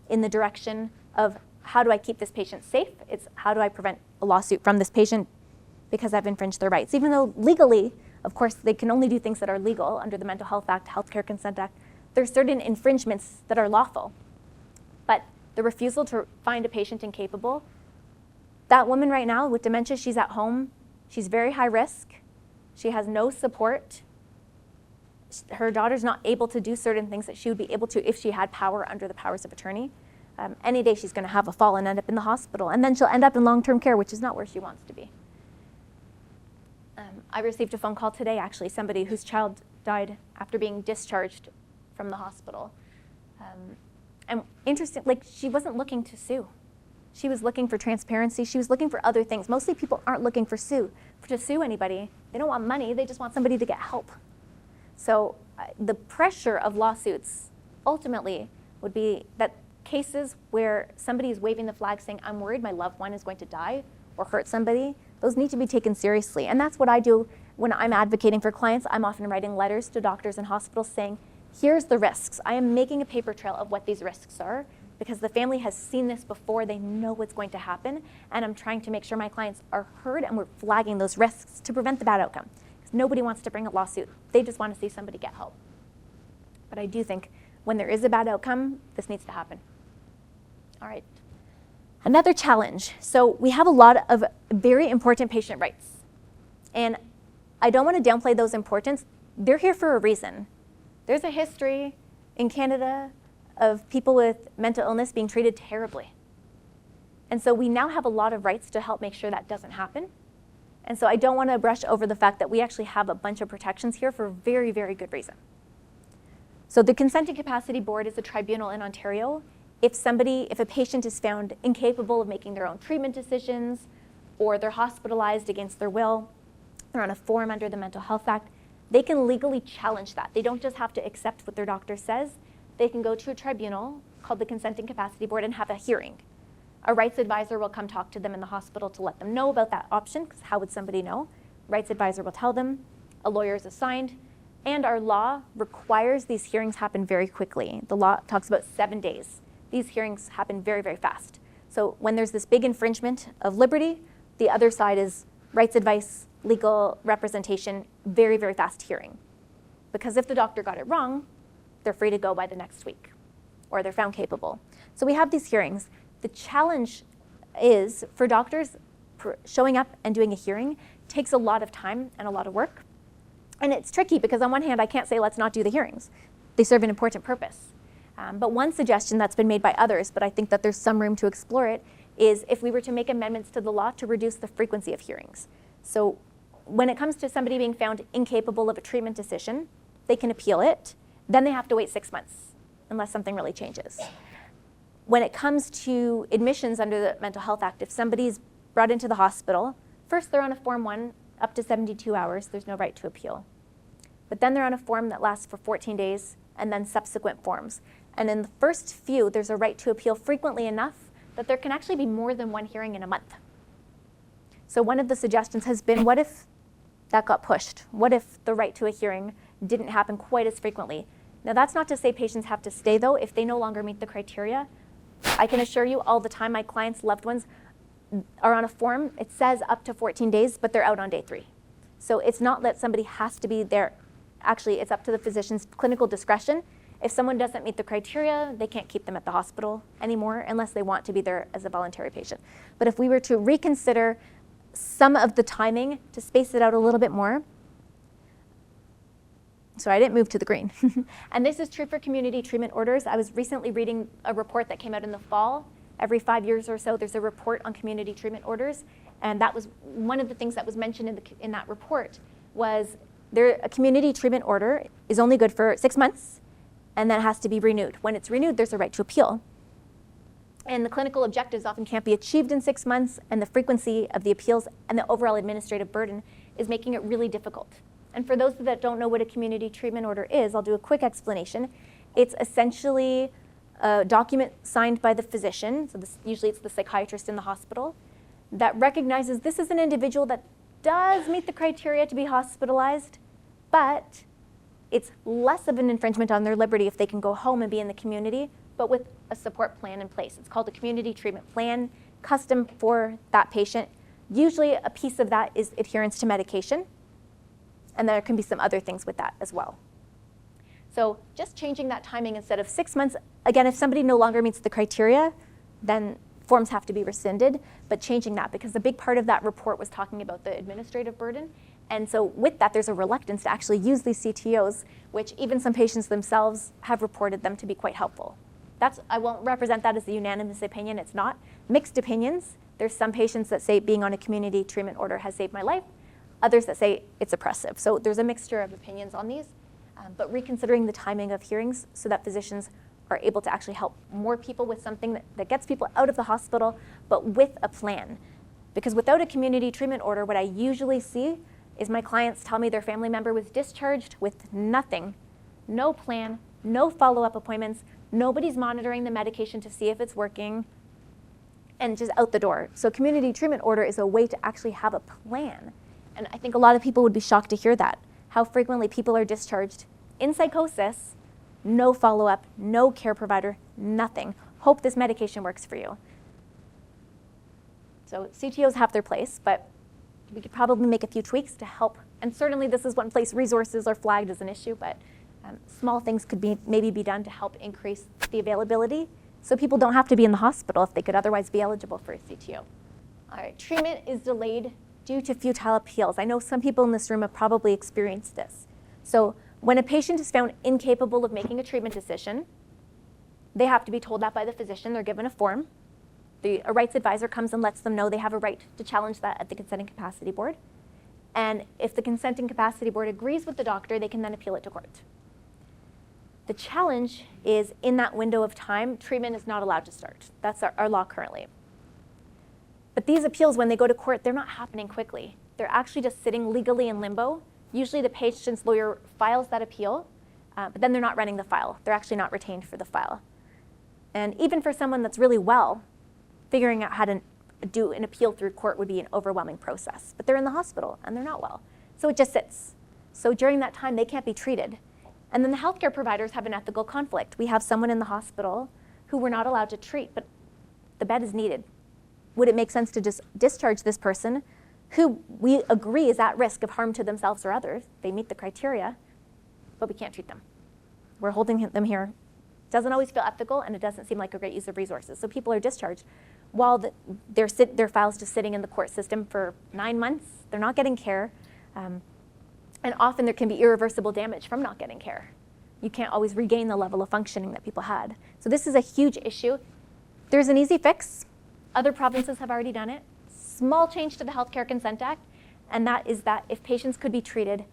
in the direction of how do I keep this patient safe? It's how do I prevent a lawsuit from this patient because I've infringed their rights. Even though legally, of course, they can only do things that are legal under the Mental Health Act, Healthcare Consent Act. There's certain infringements that are lawful. But the refusal to find a patient incapable, that woman right now with dementia, she's at home. She's very high risk. She has no support. Her daughter's not able to do certain things that she would be able to if she had power under the powers of attorney. Any day she's going to have a fall and end up in the hospital. And then she'll end up in long-term care, which is not where she wants to be. I received a phone call today, actually, somebody whose child died after being discharged from the hospital. And interesting, like, she wasn't looking to sue. She was looking for transparency. She was looking for other things. Mostly people aren't looking to sue anybody. They don't want money. They just want somebody to get help. So the pressure of lawsuits ultimately would be that cases where somebody is waving the flag saying, I'm worried my loved one is going to die or hurt somebody, those need to be taken seriously. And that's what I do when I'm advocating for clients. I'm often writing letters to doctors and hospitals saying, here's the risks. I am making a paper trail of what these risks are because the family has seen this before. They know what's going to happen. And I'm trying to make sure my clients are heard and we're flagging those risks to prevent the bad outcome. Because nobody wants to bring a lawsuit. They just want to see somebody get help. But I do think when there is a bad outcome, this needs to happen. All right. Another challenge. So we have a lot of very important patient rights. And I don't want to downplay those importance. They're here for a reason. There's a history in Canada of people with mental illness being treated terribly. And so we now have a lot of rights to help make sure that doesn't happen. And so I don't want to brush over the fact that we actually have a bunch of protections here for a very, very good reason. So the Consent and Capacity Board is a tribunal in Ontario. if a patient is found incapable of making their own treatment decisions, or they're hospitalized against their will, they're on a form under the Mental Health Act, they can legally challenge that. They don't just have to accept what their doctor says. They can go to a tribunal called the Consenting Capacity Board and have a hearing. A rights advisor will come talk to them in the hospital to let them know about that option, because how would somebody know? Rights advisor will tell them, a lawyer is assigned, and our law requires these hearings happen very quickly. The law talks about 7 days. These hearings happen very, very fast. So when there's this big infringement of liberty, the other side is rights advice, legal representation, very, very fast hearing. Because if the doctor got it wrong, they're free to go by the next week, or they're found capable. So we have these hearings. The challenge is for doctors, showing up and doing a hearing takes a lot of time and a lot of work. And it's tricky because on one hand, I can't say let's not do the hearings. They serve an important purpose. But one suggestion that's been made by others, but I think that there's some room to explore it, is if we were to make amendments to the law to reduce the frequency of hearings. So when it comes to somebody being found incapable of a treatment decision, they can appeal it. Then they have to wait 6 months unless something really changes. When it comes to admissions under the Mental Health Act, if somebody's brought into the hospital, first they're on a Form 1 up to 72 hours, there's no right to appeal. But then they're on a form that lasts for 14 days and then subsequent forms. And in the first few, there's a right to appeal frequently enough that there can actually be more than one hearing in a month. So one of the suggestions has been, what if that got pushed? What if the right to a hearing didn't happen quite as frequently? Now that's not to say patients have to stay though if they no longer meet the criteria. I can assure you all the time my clients' loved ones are on a form. It says up to 14 days, but they're out on day 3. So it's not that somebody has to be there. Actually, it's up to the physician's clinical discretion. If someone doesn't meet the criteria, they can't keep them at the hospital anymore unless they want to be there as a voluntary patient. But if we were to reconsider some of the timing to space it out a little bit more, so I didn't move to the green. And this is true for community treatment orders. I was recently reading a report that came out in the fall. Every 5 years or so, there's a report on community treatment orders. And that was one of the things that was mentioned in that report was a community treatment order is only good for 6 months, and then it has to be renewed. When it's renewed, there's a right to appeal. And the clinical objectives often can't be achieved in 6 months, and the frequency of the appeals and the overall administrative burden is making it really difficult. And for those that don't know what a community treatment order is, I'll do a quick explanation. It's essentially a document signed by the physician, so usually it's the psychiatrist in the hospital, that recognizes this is an individual that does meet the criteria to be hospitalized, but it's less of an infringement on their liberty if they can go home and be in the community, but with a support plan in place. It's called a community treatment plan, custom for that patient. Usually a piece of that is adherence to medication, and there can be some other things with that as well. So just changing that timing instead of 6 months, again, if somebody no longer meets the criteria, then forms have to be rescinded, but changing that because a big part of that report was talking about the administrative burden. And so with that, there's a reluctance to actually use these CTOs, which even some patients themselves have reported them to be quite helpful. I won't represent that as a unanimous opinion, it's not. Mixed opinions. There's some patients that say being on a community treatment order has saved my life, others that say it's oppressive. So there's a mixture of opinions on these, but reconsidering the timing of hearings so that physicians are able to actually help more people with something that gets people out of the hospital, but with a plan. Because without a community treatment order, what I usually see is my clients tell me their family member was discharged with nothing, no plan, no follow-up appointments, nobody's monitoring the medication to see if it's working, and just out the door. So community treatment order is a way to actually have a plan. And I think a lot of people would be shocked to hear that, how frequently people are discharged in psychosis, no follow-up, no care provider, nothing. Hope this medication works for you. So CTOs have their place, but we could probably make a few tweaks to help. And certainly this is one place resources are flagged as an issue, but small things could maybe be done to help increase the availability so people don't have to be in the hospital if they could otherwise be eligible for a CTO. All right, treatment is delayed due to futile appeals. I know some people in this room have probably experienced this. So when a patient is found incapable of making a treatment decision, they have to be told that by the physician. They're given a form. A rights advisor comes and lets them know they have a right to challenge that at the Consenting Capacity Board. And if the Consenting Capacity Board agrees with the doctor, they can then appeal it to court. The challenge is in that window of time, treatment is not allowed to start. That's our law currently. But these appeals, when they go to court, they're not happening quickly. They're actually just sitting legally in limbo. Usually the patient's lawyer files that appeal, but then they're not running the file. They're actually not retained for the file. And even for someone that's really well, figuring out how to do an appeal through court would be an overwhelming process. But they're in the hospital and they're not well. So it just sits. So during that time, they can't be treated. And then the healthcare providers have an ethical conflict. We have someone in the hospital who we're not allowed to treat, but the bed is needed. Would it make sense to just discharge this person who we agree is at risk of harm to themselves or others? They meet the criteria, but we can't treat them. We're holding them here. Doesn't always feel ethical, and it doesn't seem like a great use of resources. So people are discharged while their files just sitting in the court system for 9 months. They're not getting care. And often there can be irreversible damage from not getting care. You can't always regain the level of functioning that people had. So this is a huge issue. There's an easy fix. Other provinces have already done it. Small change to the Healthcare Consent Act, and that is that if patients could be treated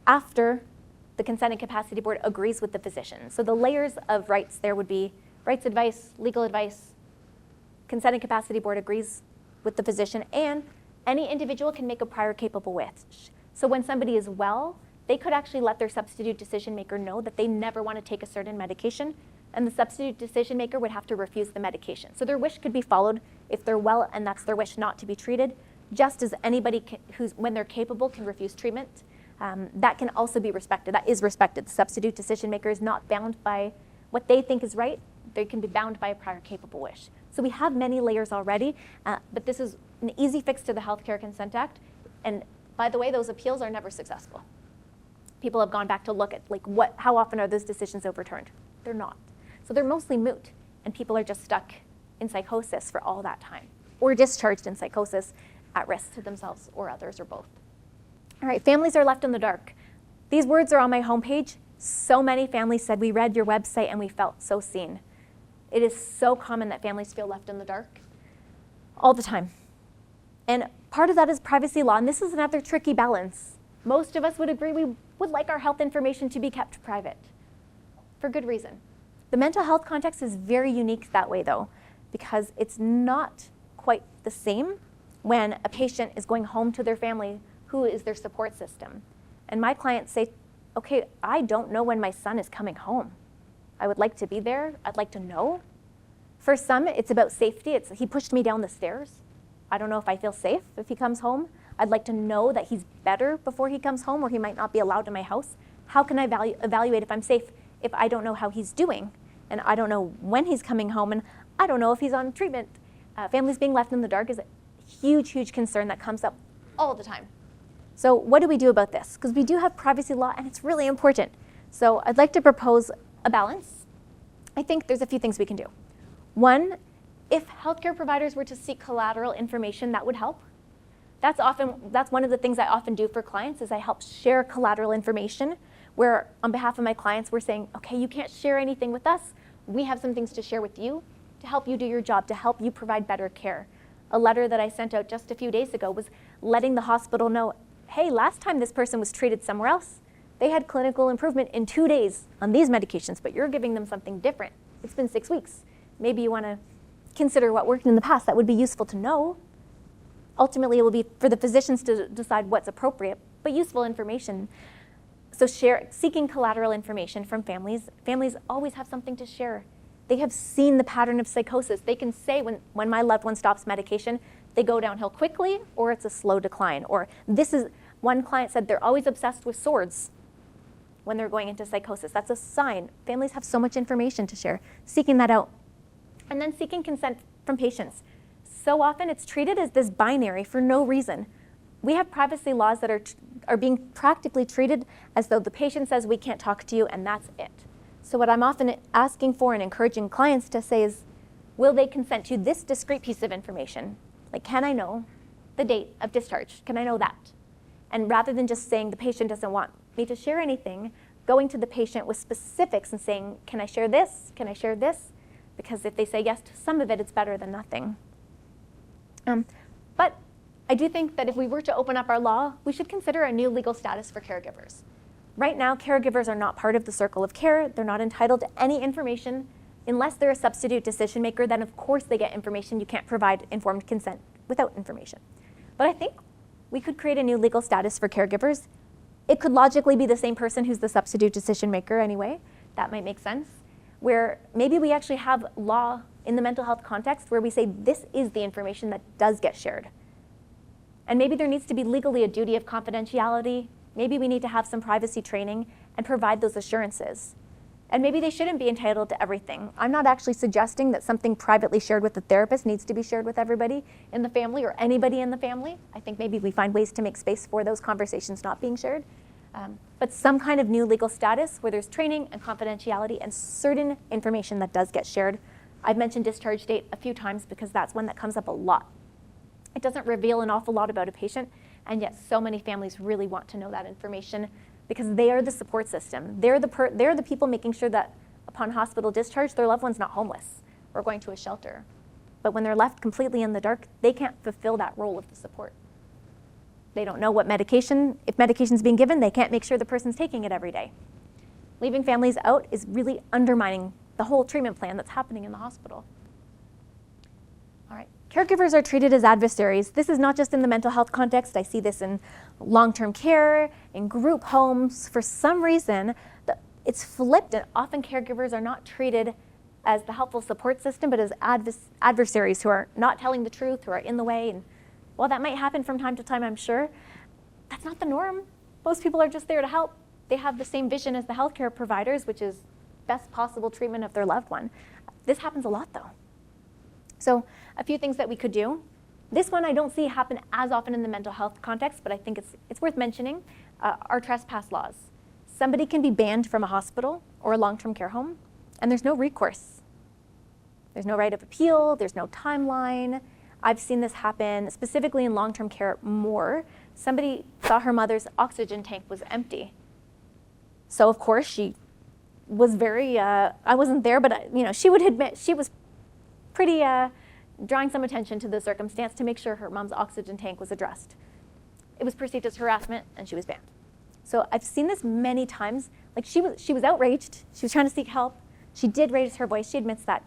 after the Consent and Capacity Board agrees with the physician. So the layers of rights there would be rights advice, legal advice, Consent and Capacity Board agrees with the physician, and any individual can make a prior capable wish. So when somebody is well, they could actually let their substitute decision maker know that they never want to take a certain medication, and the substitute decision maker would have to refuse the medication. So their wish could be followed if they're well and that's their wish not to be treated, just as anybody who's, when they're capable, can refuse treatment. That can also be respected. That is respected. The substitute decision maker is not bound by what they think is right. They can be bound by a prior capable wish. So we have many layers already, but this is an easy fix to the Healthcare Consent Act. And by the way, those appeals are never successful. People have gone back to look at how often are those decisions overturned? They're not. So they're mostly moot, and people are just stuck in psychosis for all that time, or discharged in psychosis at risk to themselves or others or both. All right, families are left in the dark. These words are on my homepage. So many families said, we read your website and we felt so seen. It is so common that families feel left in the dark all the time. And part of that is privacy law, and this is another tricky balance. Most of us would agree we would like our health information to be kept private, for good reason. The mental health context is very unique that way, though, because it's not quite the same when a patient is going home to their family who is their support system. And my clients say, okay, I don't know when my son is coming home. I would like to be there. I'd like to know. For some, it's about safety. He pushed me down the stairs. I don't know if I feel safe if he comes home. I'd like to know that he's better before he comes home, or he might not be allowed in my house. How can I evaluate if I'm safe if I don't know how he's doing? And I don't know when he's coming home, and I don't know if he's on treatment. Families being left in the dark is a huge, huge concern that comes up all the time. So what do we do about this? Because we do have privacy law, and it's really important. So I'd like to propose a balance. I think there's a few things we can do. One, if healthcare providers were to seek collateral information, that would help. That's one of the things I often do for clients, is I help share collateral information where on behalf of my clients, we're saying, okay, you can't share anything with us. We have some things to share with you to help you do your job, to help you provide better care. A letter that I sent out just a few days ago was letting the hospital know, hey, last time this person was treated somewhere else, they had clinical improvement in 2 days on these medications, but you're giving them something different. It's been 6 weeks. Maybe you want to consider what worked in the past. That would be useful to know. Ultimately, it will be for the physicians to decide what's appropriate, but useful information. So seeking collateral information from families. Families always have something to share. They have seen the pattern of psychosis. They can say when my loved one stops medication, they go downhill quickly, or it's a slow decline. Or one client said they're always obsessed with swords when they're going into psychosis. That's a sign. Families have so much information to share. Seeking that out. And then seeking consent from patients. So often it's treated as this binary for no reason. We have privacy laws that are being practically treated as though the patient says we can't talk to you and that's it. So what I'm often asking for and encouraging clients to say is, will they consent to this discrete piece of information? Like, can I know the date of discharge? Can I know that? And rather than just saying the patient doesn't want me to share anything, going to the patient with specifics and saying, can I share this? Can I share this? Because if they say yes to some of it, it's better than nothing. But I do think that if we were to open up our law, we should consider a new legal status for caregivers. Right now, caregivers are not part of the circle of care. They're not entitled to any information unless they're a substitute decision maker. Then of course they get information. You can't provide informed consent without information. But I think we could create a new legal status for caregivers. It could logically be the same person who's the substitute decision maker anyway. That might make sense. Where maybe we actually have law in the mental health context where we say this is the information that does get shared. And maybe there needs to be legally a duty of confidentiality. Maybe we need to have some privacy training and provide those assurances. And maybe they shouldn't be entitled to everything. I'm not actually suggesting that something privately shared with the therapist needs to be shared with everybody in the family or anybody in the family. I think maybe we find ways to make space for those conversations not being shared. But some kind of new legal status where there's training and confidentiality and certain information that does get shared. I've mentioned discharge date a few times because that's one that comes up a lot. It doesn't reveal an awful lot about a patient, and yet so many families really want to know that information because they are the support system. They're the people making sure that upon hospital discharge, their loved one's not homeless or going to a shelter. But when they're left completely in the dark, they can't fulfill that role of the support. They don't know what medication, if medication's being given, they can't make sure the person's taking it every day. Leaving families out is really undermining the whole treatment plan that's happening in the hospital. All right, caregivers are treated as adversaries. This is not just in the mental health context. I see this in long-term care, in group homes. For some reason, it's flipped, and often caregivers are not treated as the helpful support system, but as adversaries who are not telling the truth, who are in the way. And while that might happen from time to time, I'm sure, that's not the norm. Most people are just there to help. They have the same vision as the healthcare providers, which is best possible treatment of their loved one. This happens a lot, though. So a few things that we could do. This one I don't see happen as often in the mental health context, but I think it's worth mentioning, are trespass laws. Somebody can be banned from a hospital or a long-term care home, and there's no recourse. There's no right of appeal, there's no timeline. I've seen this happen specifically in long-term care more. Somebody saw her mother's oxygen tank was empty. So of course she was very, I wasn't there, but she would admit she was pretty drawing some attention to the circumstance to make sure her mom's oxygen tank was addressed. It was perceived as harassment and she was banned. So I've seen this many times. Like she was outraged, she was trying to seek help. She did raise her voice, she admits that.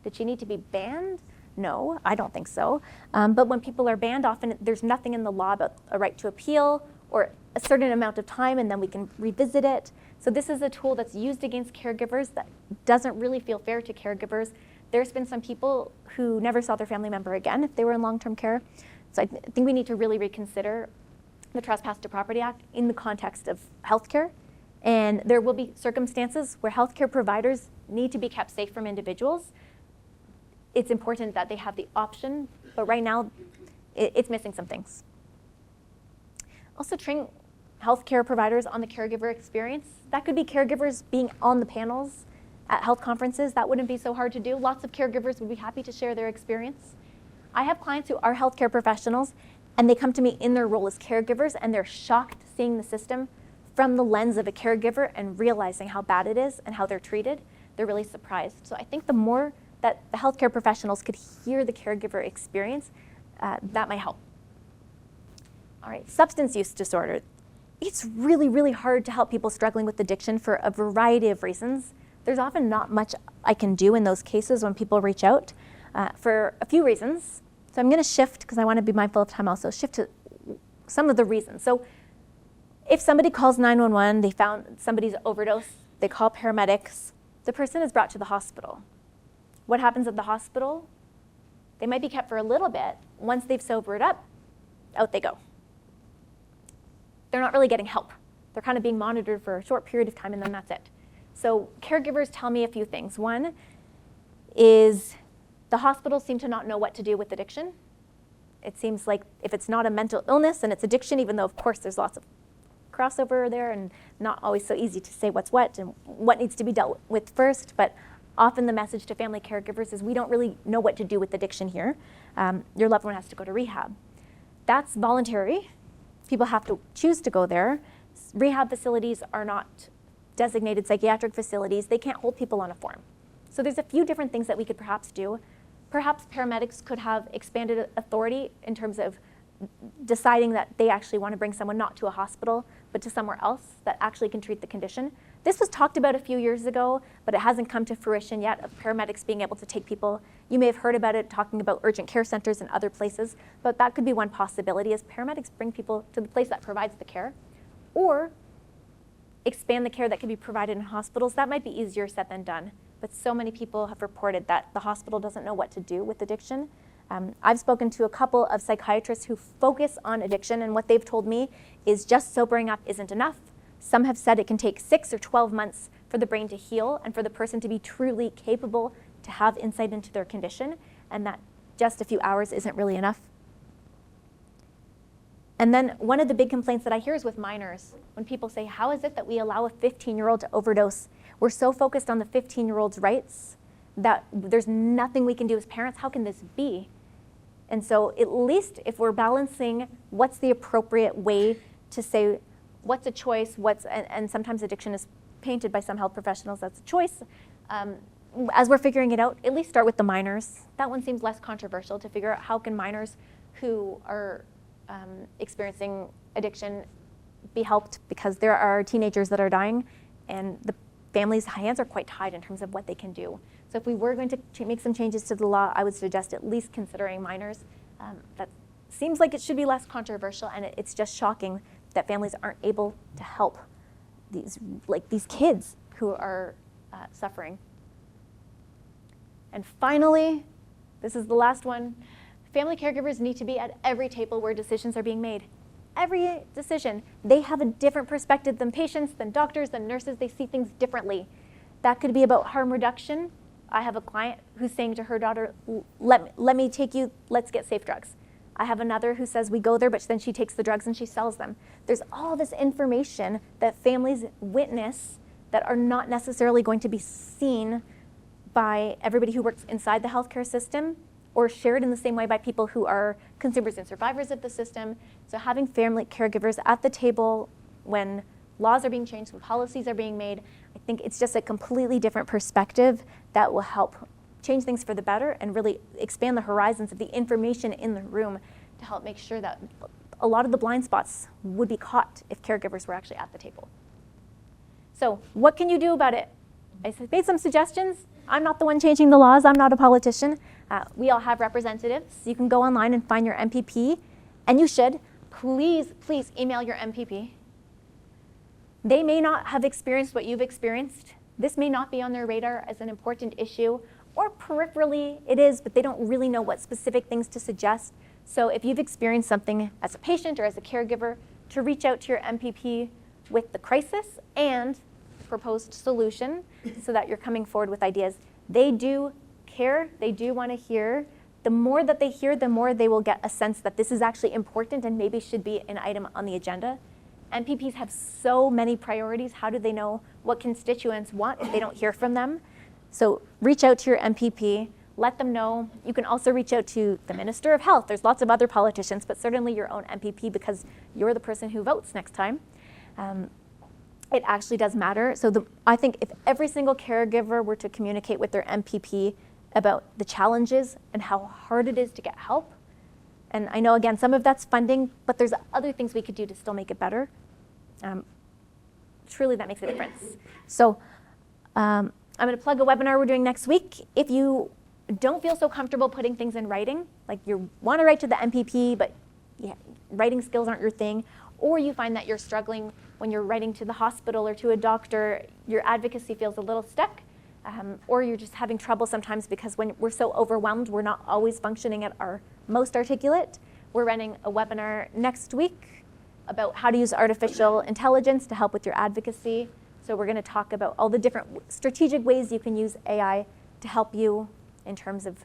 Did she need to be banned? No, I don't think so. But when people are banned, often there's nothing in the law about a right to appeal or a certain amount of time and then we can revisit it. So this is a tool that's used against caregivers that doesn't really feel fair to caregivers. There's been some people who never saw their family member again if they were in long-term care. So I think we need to really reconsider the Trespass to Property Act in the context of healthcare. And there will be circumstances where healthcare providers need to be kept safe from individuals. It's important that they have the option, but right now it's missing some things. Also train healthcare providers on the caregiver experience. That could be caregivers being on the panels at health conferences. That wouldn't be so hard to do. Lots of caregivers would be happy to share their experience. I have clients who are healthcare professionals and they come to me in their role as caregivers and they're shocked seeing the system from the lens of a caregiver and realizing how bad it is and how they're treated. They're really surprised. So I think the more that the healthcare professionals could hear the caregiver experience, that might help. All right, substance use disorder. It's really, really hard to help people struggling with addiction for a variety of reasons. There's often not much I can do in those cases when people reach out for a few reasons. So I'm gonna shift, because I wanna be mindful of time also, shift to some of the reasons. So if somebody calls 911, they found somebody's overdose, they call paramedics, the person is brought to the hospital. What happens at the hospital? They might be kept for a little bit. Once they've sobered up, out they go. They're not really getting help. They're kind of being monitored for a short period of time and then that's it. So caregivers tell me a few things. One is the hospitals seem to not know what to do with addiction. It seems like if it's not a mental illness and it's addiction, even though of course there's lots of crossover there and not always so easy to say what's what and what needs to be dealt with first, but often the message to family caregivers is we don't really know what to do with addiction here. Your loved one has to go to rehab. That's voluntary. People have to choose to go there. Rehab facilities are not designated psychiatric facilities. They can't hold people on a form. So there's a few different things that we could perhaps do. Perhaps paramedics could have expanded authority in terms of deciding that they actually want to bring someone not to a hospital, but to somewhere else that actually can treat the condition. This was talked about a few years ago, but it hasn't come to fruition yet of paramedics being able to take people. You may have heard about it talking about urgent care centers and other places, but that could be one possibility is paramedics bring people to the place that provides the care, or expand the care that can be provided in hospitals. That might be easier said than done, but so many people have reported that the hospital doesn't know what to do with addiction. I've spoken to a couple of psychiatrists who focus on addiction, and what they've told me is just sobering up isn't enough. Some have said it can take 6 or 12 months for the brain to heal and for the person to be truly capable to have insight into their condition, and that just a few hours isn't really enough. And then one of the big complaints that I hear is with minors. When people say, how is it that we allow a 15-year-old to overdose? We're so focused on the 15-year-old's rights that there's nothing we can do as parents. How can this be? And so at least if we're balancing what's the appropriate way to say what's a choice, and sometimes addiction is painted by some health professionals as a choice, as we're figuring it out, at least start with the minors. That one seems less controversial to figure out how can minors who are experiencing addiction be helped, because there are teenagers that are dying and the families' hands are quite tied in terms of what they can do. So if we were going to make some changes to the law, I would suggest at least considering minors. That seems like it should be less controversial, and it's just shocking that families aren't able to help these kids who are suffering. And finally, this is the last one. Family caregivers need to be at every table where decisions are being made. Every decision. They have a different perspective than patients, than doctors, than nurses. They see things differently. That could be about harm reduction. I have a client who's saying to her daughter, let me take you, let's get safe drugs. I have another who says we go there, but then she takes the drugs and she sells them. There's all this information that families witness that are not necessarily going to be seen by everybody who works inside the healthcare system, or shared in the same way by people who are consumers and survivors of the system. So having family caregivers at the table when laws are being changed, when policies are being made, I think it's just a completely different perspective that will help change things for the better and really expand the horizons of the information in the room to help make sure that a lot of the blind spots would be caught if caregivers were actually at the table. So what can you do about it? I made some suggestions. I'm not the one changing the laws. I'm not a politician. We all have representatives. You can go online and find your MPP, and you should. Please, please email your MPP. They may not have experienced what you've experienced. This may not be on their radar as an important issue, or peripherally it is, but they don't really know what specific things to suggest. So if you've experienced something as a patient or as a caregiver, to reach out to your MPP with the crisis and proposed solution so that you're coming forward with ideas. They do care, they do want to hear. The more that they hear, the more they will get a sense that this is actually important and maybe should be an item on the agenda. MPPs have so many priorities. How do they know what constituents want if they don't hear from them? So reach out to your MPP, let them know. You can also reach out to the Minister of Health. There's lots of other politicians, but certainly your own MPP, because you're the person who votes next time. It actually does matter. So I think if every single caregiver were to communicate with their MPP about the challenges and how hard it is to get help, and I know, again, some of that's funding, but there's other things we could do to still make it better. Truly, that makes a difference. So I'm going to plug a webinar we're doing next week. If you don't feel so comfortable putting things in writing, like you want to write to the MPP, but writing skills aren't your thing, or you find that you're struggling when you're writing to the hospital or to a doctor, your advocacy feels a little stuck, or you're just having trouble sometimes because when we're so overwhelmed, we're not always functioning at our most articulate. We're running a webinar next week about how to use artificial intelligence to help with your advocacy. So we're going to talk about all the different strategic ways you can use AI to help you in terms of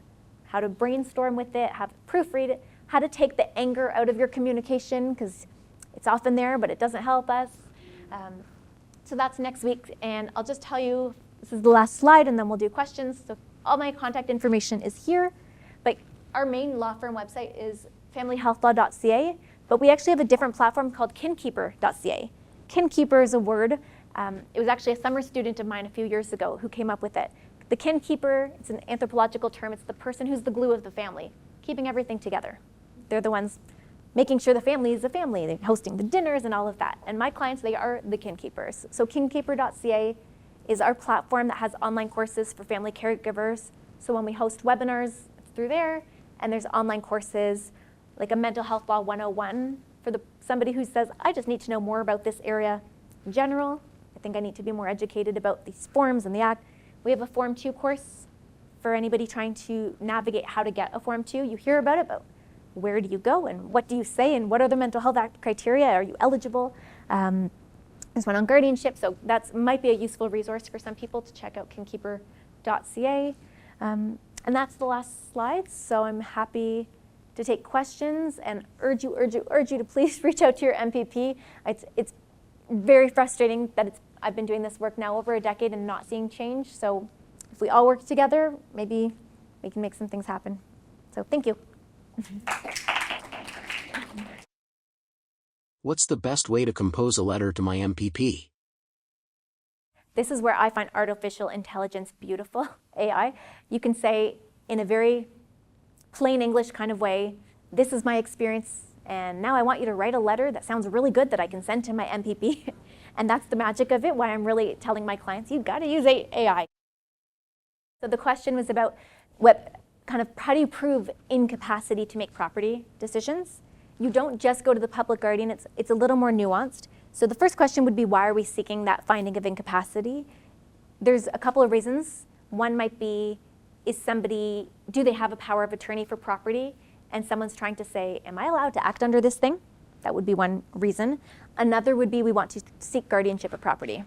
how to brainstorm with it, how to proofread it, how to take the anger out of your communication, because it's often there, but it doesn't help us. So that's next week, and I'll just tell you, this is the last slide, and then we'll do questions. So all my contact information is here, but our main law firm website is familyhealthlaw.ca, but we actually have a different platform called kinkeeper.ca. Kinkeeper is a word. It was actually a summer student of mine a few years ago who came up with it. The kinkeeper, it's an anthropological term. It's the person who's the glue of the family, keeping everything together. They're the ones making sure the family is a family, they're hosting the dinners and all of that. And my clients, they are the kin keepers. So kinkeeper.ca is our platform that has online courses for family caregivers. So when we host webinars, it's through there, and there's online courses like a mental health law 101 for somebody who says, I just need to know more about this area in general. I think I need to be more educated about these forms and the act. We have a Form 2 course for anybody trying to navigate how to get a Form 2. You hear about it, but where do you go and what do you say and what are the mental health act criteria? Are you eligible? There's one on guardianship, so that might be a useful resource for some people to check out kinkeeper.ca. And that's the last slide, so I'm happy to take questions and urge you to please reach out to your MPP. It's very frustrating that I've been doing this work now over a decade and not seeing change, so if we all work together, maybe we can make some things happen. So thank you. What's the best way to compose a letter to my MPP? This is where I find artificial intelligence beautiful, AI. You can say in a very plain English kind of way, this is my experience, and now I want you to write a letter that sounds really good that I can send to my MPP. And that's the magic of it, why I'm really telling my clients, you've got to use AI. So the question was about how do you prove incapacity to make property decisions? You don't just go to the public guardian, it's a little more nuanced. So the first question would be, why are we seeking that finding of incapacity? There's a couple of reasons. One might be, do they have a power of attorney for property? And someone's trying to say, am I allowed to act under this thing? That would be one reason. Another would be, we want to seek guardianship of property.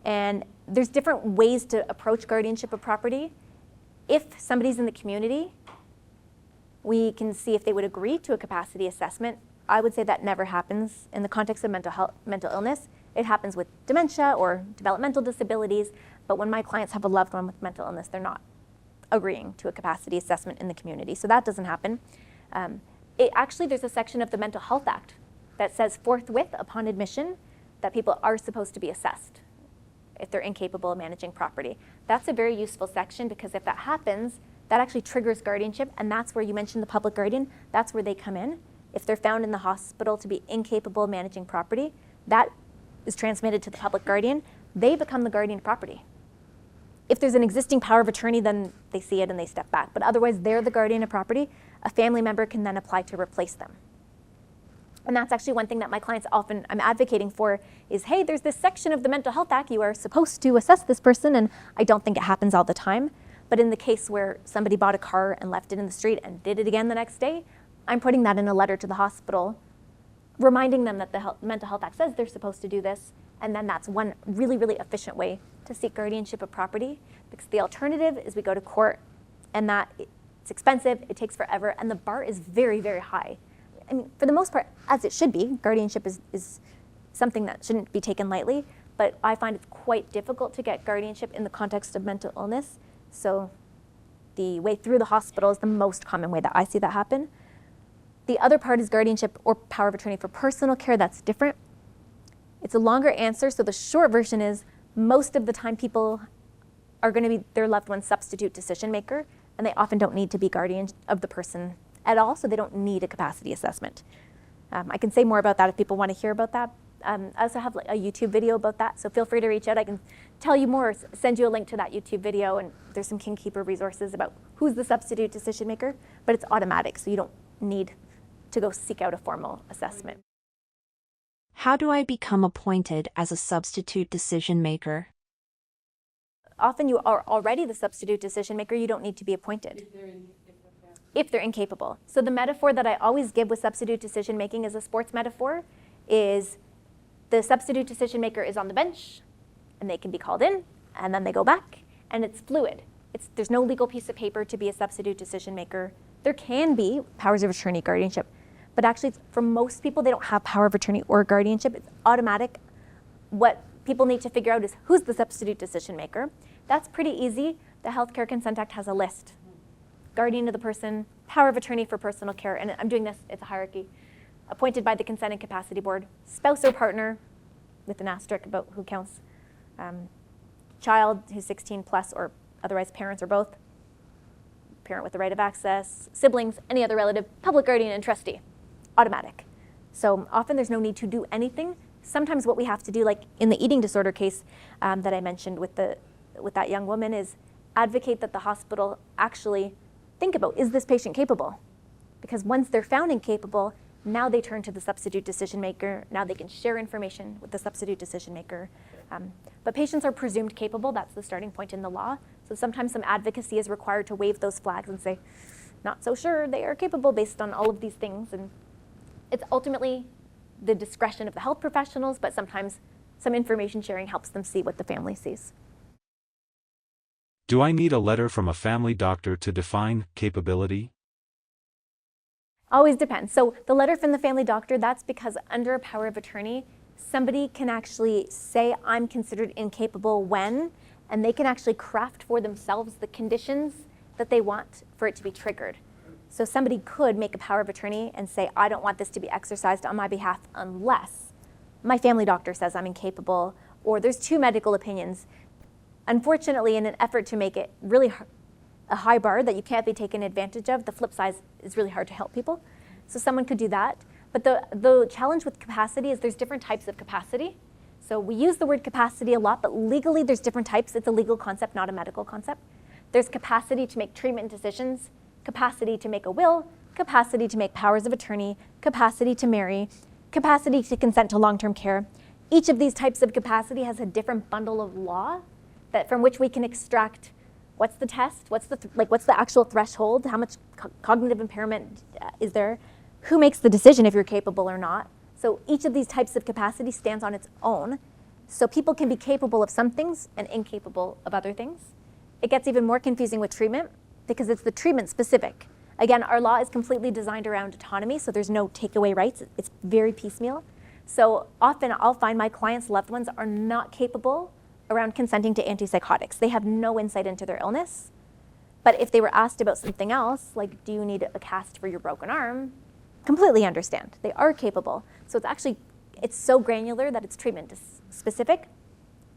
And there's different ways to approach guardianship of property. If somebody's in the community, we can see if they would agree to a capacity assessment. I would say that never happens in the context of mental illness. It happens with dementia or developmental disabilities, but when my clients have a loved one with mental illness, they're not agreeing to a capacity assessment in the community. So that doesn't happen. Actually, there's a section of the Mental Health Act that says forthwith upon admission that people are supposed to be assessed if they're incapable of managing property. That's a very useful section, because if that happens, that actually triggers guardianship, and that's where you mentioned the public guardian. That's where they come in. If they're found in the hospital to be incapable of managing property, that is transmitted to the public guardian. They become the guardian of property. If there's an existing power of attorney, then they see it and they step back. But otherwise, they're the guardian of property. A family member can then apply to replace them. And that's actually one thing that my clients often, I'm advocating for, is, hey, there's this section of the Mental Health Act, you are supposed to assess this person, and I don't think it happens all the time. But in the case where somebody bought a car and left it in the street and did it again the next day, I'm putting that in a letter to the hospital, reminding them that the Mental Health Act says they're supposed to do this, and then that's one really, really efficient way to seek guardianship of property, because the alternative is we go to court, and that it's expensive, it takes forever, and the bar is very, very high. I mean, for the most part, as it should be, guardianship is something that shouldn't be taken lightly, but I find it's quite difficult to get guardianship in the context of mental illness. So the way through the hospital is the most common way that I see that happen. The other part is guardianship or power of attorney for personal care. That's different. It's a longer answer, so the short version is, most of the time people are going to be their loved one's substitute decision maker, and they often don't need to be guardian of the person at all, so they don't need a capacity assessment. I can say more about that if people want to hear about that. I also have a YouTube video about that, so feel free to reach out. I can tell you more, send you a link to that YouTube video, and there's some KinKeeper resources about who's the substitute decision maker, but it's automatic, so you don't need to go seek out a formal assessment. How do I become appointed as a substitute decision maker? Often you are already the substitute decision maker, you don't need to be appointed. If they're incapable. So the metaphor that I always give with substitute decision making is a sports metaphor, is the substitute decision maker is on the bench, and they can be called in, and then they go back, and it's fluid. There's no legal piece of paper to be a substitute decision maker. There can be powers of attorney, guardianship, but actually for most people, they don't have power of attorney or guardianship. It's automatic. What people need to figure out is, who's the substitute decision maker? That's pretty easy. The Healthcare Consent Act has a list. Guardian of the person, power of attorney for personal care, and I'm doing this, it's a hierarchy. Appointed by the Consent and Capacity Board, spouse or partner, with an asterisk about who counts, child who's 16 plus or otherwise parents or both, parent with the right of access, siblings, any other relative, public guardian, and trustee. automatic. So often there's no need to do anything. Sometimes what we have to do, like in the eating disorder case that I mentioned with that young woman, is advocate that the hospital actually think about, is this patient capable? Because once they're found incapable, now they turn to the substitute decision maker. Now they can share information with the substitute decision maker. But patients are presumed capable. That's the starting point in the law. So sometimes some advocacy is required to wave those flags and say, not so sure they are capable based on all of these things. And it's ultimately the discretion of the health professionals, but sometimes some information sharing helps them see what the family sees. Do I need a letter from a family doctor to define capability? Always depends. So the letter from the family doctor, that's because under a power of attorney, somebody can actually say, I'm considered incapable when, and they can actually craft for themselves the conditions that they want for it to be triggered. So somebody could make a power of attorney and say, I don't want this to be exercised on my behalf unless my family doctor says I'm incapable, or there's two medical opinions. Unfortunately, in an effort to make it really a high bar that you can't be taken advantage of, the flip side is really hard to help people. So someone could do that. But the challenge with capacity is there's different types of capacity. So we use the word capacity a lot, but legally there's different types. It's a legal concept, not a medical concept. There's capacity to make treatment decisions, capacity to make a will, capacity to make powers of attorney, capacity to marry, capacity to consent to long-term care. Each of these types of capacity has a different bundle of law that from which we can extract what's the test, what's the actual threshold, how much cognitive impairment is there, who makes the decision if you're capable or not. So each of these types of capacity stands on its own. So people can be capable of some things and incapable of other things. It gets even more confusing with treatment because it's the treatment specific. Again, our law is completely designed around autonomy, so there's no takeaway rights. It's very piecemeal. So often I'll find my clients' loved ones are not capable around consenting to antipsychotics. They have no insight into their illness. But if they were asked about something else, like do you need a cast for your broken arm, completely understand. They are capable. So it's so granular that it's treatment specific,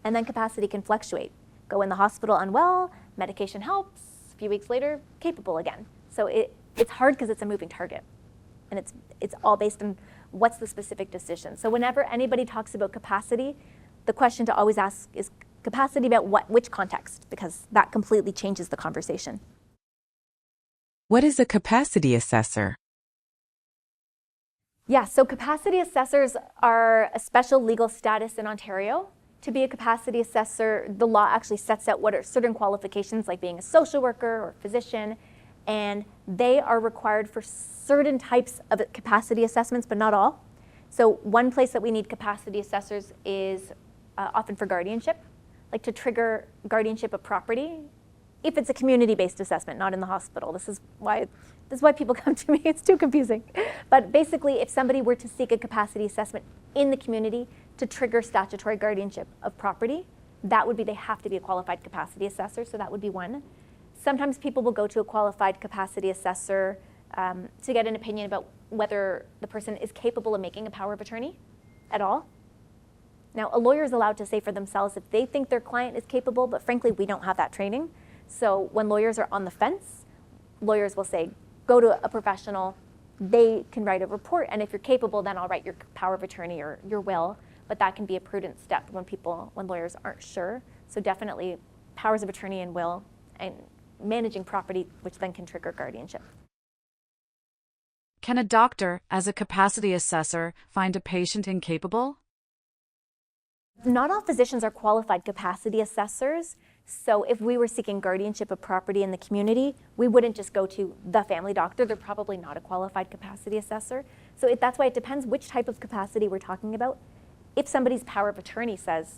and then capacity can fluctuate. Go in the hospital unwell, medication helps, a few weeks later, capable again. So it's hard because it's a moving target. And it's all based on what's the specific decision. So whenever anybody talks about capacity, the question to always ask is capacity about which context, because that completely changes the conversation. What is a capacity assessor? Yeah, so capacity assessors are a special legal status in Ontario. To be a capacity assessor, the law actually sets out what are certain qualifications, like being a social worker or physician, and they are required for certain types of capacity assessments, but not all. So one place that we need capacity assessors is often for guardianship, like to trigger guardianship of property, if it's a community-based assessment, not in the hospital. This is why people come to me. It's too confusing. But basically, if somebody were to seek a capacity assessment in the community to trigger statutory guardianship of property, they have to be a qualified capacity assessor, so that would be one. Sometimes people will go to a qualified capacity assessor to get an opinion about whether the person is capable of making a power of attorney at all. Now, a lawyer is allowed to say for themselves if they think their client is capable, but frankly, we don't have that training. So when lawyers are on the fence, lawyers will say, go to a professional, they can write a report, and if you're capable, then I'll write your power of attorney or your will. But that can be a prudent step when lawyers aren't sure. So definitely powers of attorney and will, and managing property, which then can trigger guardianship. Can a doctor, as a capacity assessor, find a patient incapable? Not all physicians are qualified capacity assessors. So if we were seeking guardianship of property in the community, we wouldn't just go to the family doctor. They're probably not a qualified capacity assessor. So that's why it depends which type of capacity we're talking about. If somebody's power of attorney says,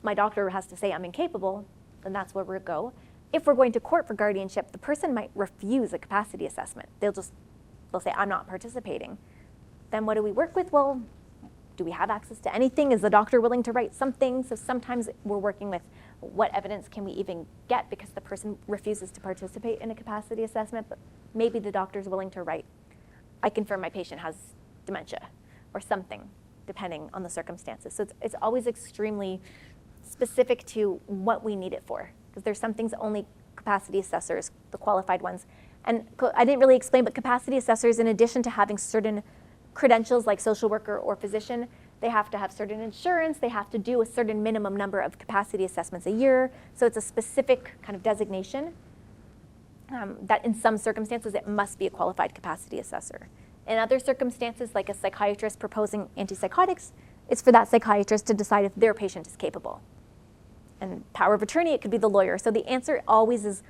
my doctor has to say I'm incapable, then that's where we'll go. If we're going to court for guardianship, the person might refuse a capacity assessment. They'll say, I'm not participating. Then what do we work with? Well, do we have access to anything? Is the doctor willing to write something? So sometimes we're working with what evidence can we even get because the person refuses to participate in a capacity assessment, but maybe the doctor's willing to write, I confirm my patient has dementia or something, depending on the circumstances. So it's always extremely specific to what we need it for, because there's some things only capacity assessors, the qualified ones, And I didn't really explain, but capacity assessors, in addition to having certain credentials like social worker or physician, they have to have certain insurance, they have to do a certain minimum number of capacity assessments a year. So it's a specific kind of designation that in some circumstances it must be a qualified capacity assessor. In other circumstances, like a psychiatrist proposing antipsychotics, it's for that psychiatrist to decide if their patient is capable. And power of attorney, it could be the lawyer. So the answer always is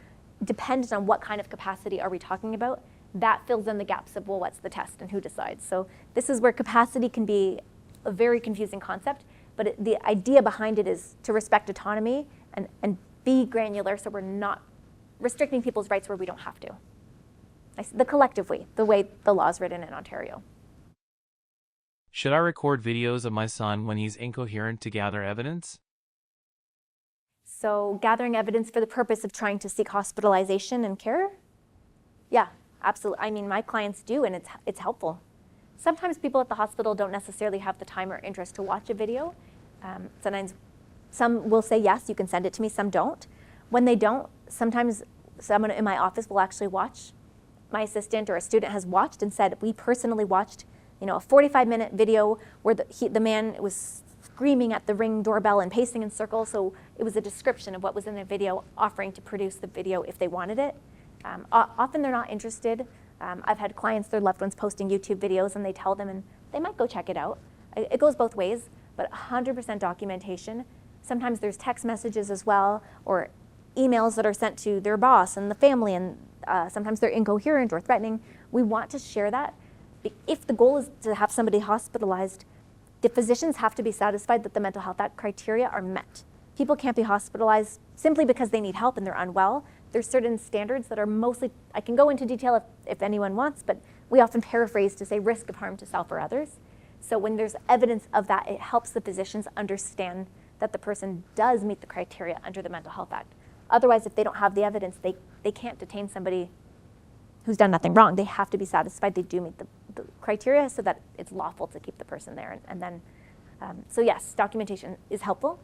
dependent on what kind of capacity are we talking about. That fills in the gaps of, well, what's the test and who decides? So this is where capacity can be a very confusing concept, but the idea behind it is to respect autonomy and be granular so we're not restricting people's rights where we don't have to. The collective way, the way the law is written in Ontario. Should I record videos of my son when he's incoherent to gather evidence? So gathering evidence for the purpose of trying to seek hospitalization and care? Yeah, absolutely. I mean, my clients do, and it's helpful. Sometimes people at the hospital don't necessarily have the time or interest to watch a video. Sometimes some will say, yes, you can send it to me, some don't. When they don't, sometimes someone in my office will actually watch. My assistant or a student has watched and said, we personally watched, a 45-minute video where the man was screaming at the Ring doorbell and pacing in circles. So it was a description of what was in the video, offering to produce the video if they wanted it. Often they're not interested. I've had clients, their loved ones posting YouTube videos, and they tell them, and they might go check it out. It goes both ways, but 100% documentation. Sometimes there's text messages as well, or emails that are sent to their boss and the family, and sometimes they're incoherent or threatening. We want to share that. If the goal is to have somebody hospitalized, the physicians have to be satisfied that the Mental Health Act criteria are met. People can't be hospitalized simply because they need help and they're unwell. There's certain standards that are mostly, I can go into detail if anyone wants, but we often paraphrase to say risk of harm to self or others. So when there's evidence of that, it helps the physicians understand that the person does meet the criteria under the Mental Health Act. Otherwise, if they don't have the evidence, they can't detain somebody who's done nothing wrong. They have to be satisfied they do meet the criteria so that it's lawful to keep the person there. And then, so yes, documentation is helpful.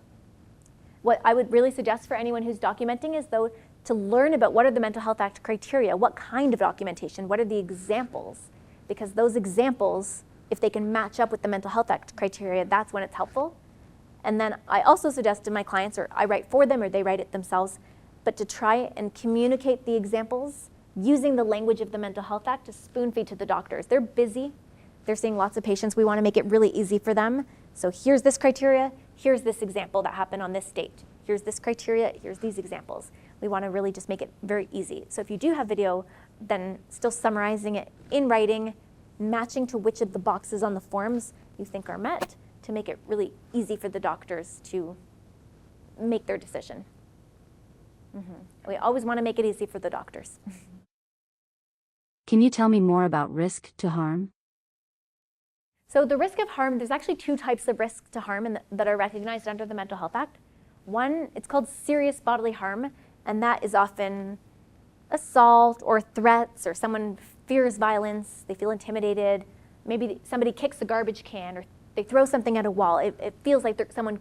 What I would really suggest for anyone who's documenting is, though, to learn about what are the Mental Health Act criteria, what kind of documentation, what are the examples, because those examples, if they can match up with the Mental Health Act criteria, that's when it's helpful. And then I also suggest to my clients, or I write for them or they write it themselves, but to try and communicate the examples using the language of the Mental Health Act to spoon feed to the doctors. They're busy, they're seeing lots of patients, we want to make it really easy for them. So here's this criteria, here's this example that happened on this date. Here's this criteria, here's these examples. We want to really just make it very easy. So if you do have video, then still summarizing it in writing, matching to which of the boxes on the forms you think are met to make it really easy for the doctors to make their decision. We always want to make it easy for the doctors. Can you tell me more about risk to harm? So the risk of harm, there's actually two types of risk to harm that are recognized under the Mental Health Act. One, it's called serious bodily harm, and that is often assault or threats, or someone fears violence, they feel intimidated, maybe somebody kicks a garbage can, or they throw something at a wall. It feels like someone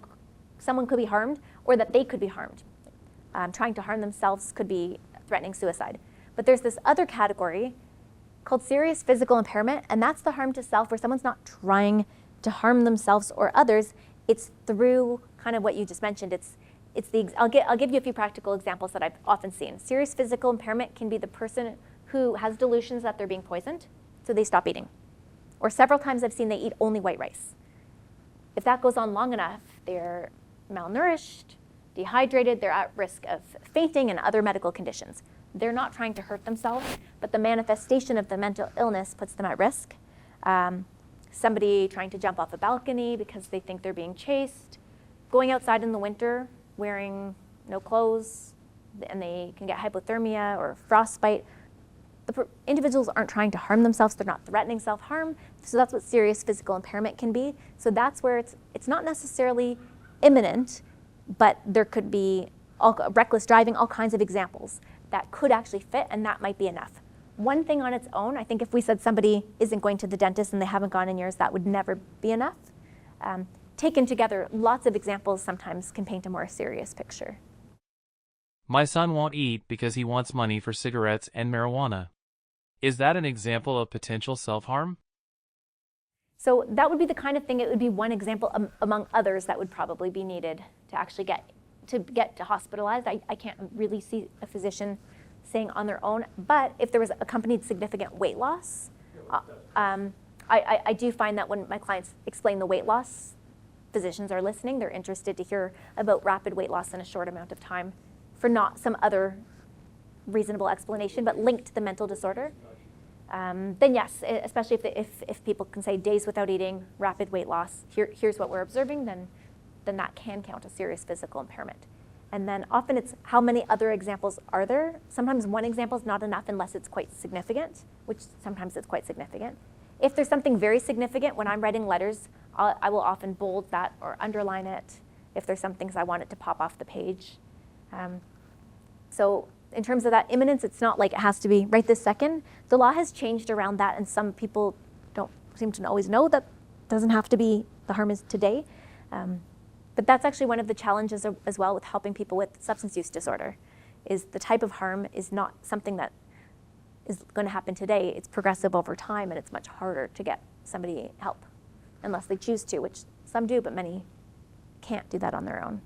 could be harmed, or that they could be harmed. Trying to harm themselves could be threatening suicide. But there's this other category called serious physical impairment, and that's the harm to self where someone's not trying to harm themselves or others. It's through kind of what you just mentioned. I'll give you a few practical examples that I've often seen. Serious physical impairment can be the person who has delusions that they're being poisoned, so they stop eating. Or several times I've seen they eat only white rice. If that goes on long enough, they're malnourished, dehydrated, they're at risk of fainting and other medical conditions. They're not trying to hurt themselves, but the manifestation of the mental illness puts them at risk. Somebody trying to jump off a balcony because they think they're being chased, going outside in the winter wearing no clothes, and they can get hypothermia or frostbite. The individuals aren't trying to harm themselves, they're not threatening self-harm, so that's what serious physical impairment can be. So that's where it's not necessarily imminent, but there could be reckless driving, all kinds of examples that could actually fit, and that might be enough. One thing on its own, I think if we said somebody isn't going to the dentist and they haven't gone in years, that would never be enough. Taken together, lots of examples sometimes can paint a more serious picture. My son won't eat because he wants money for cigarettes and marijuana. Is that an example of potential self-harm? So that would be the kind of thing, it would be one example among others that would probably be needed to actually get to hospitalized. I can't really see a physician saying on their own, but if there was accompanied significant weight loss, I do find that when my clients explain the weight loss, physicians are listening. They're interested to hear about rapid weight loss in a short amount of time for not some other reasonable explanation, but linked to the mental disorder. Then yes, especially if people can say days without eating, rapid weight loss, here's what we're observing, then that can count as serious physical impairment. And then often it's how many other examples are there? Sometimes one example is not enough unless it's quite significant, which sometimes it's quite significant. If there's something very significant, when I'm writing letters, I will often bold that or underline it if there's some things I want it to pop off the page. So in terms of that imminence, it's not like it has to be right this second. The law has changed around that, and some people don't seem to always know that doesn't have to be the harm is today. But that's actually one of the challenges as well with helping people with substance use disorder, is the type of harm is not something that is going to happen today. It's progressive over time, and it's much harder to get somebody help unless they choose to, which some do, but many can't do that on their own.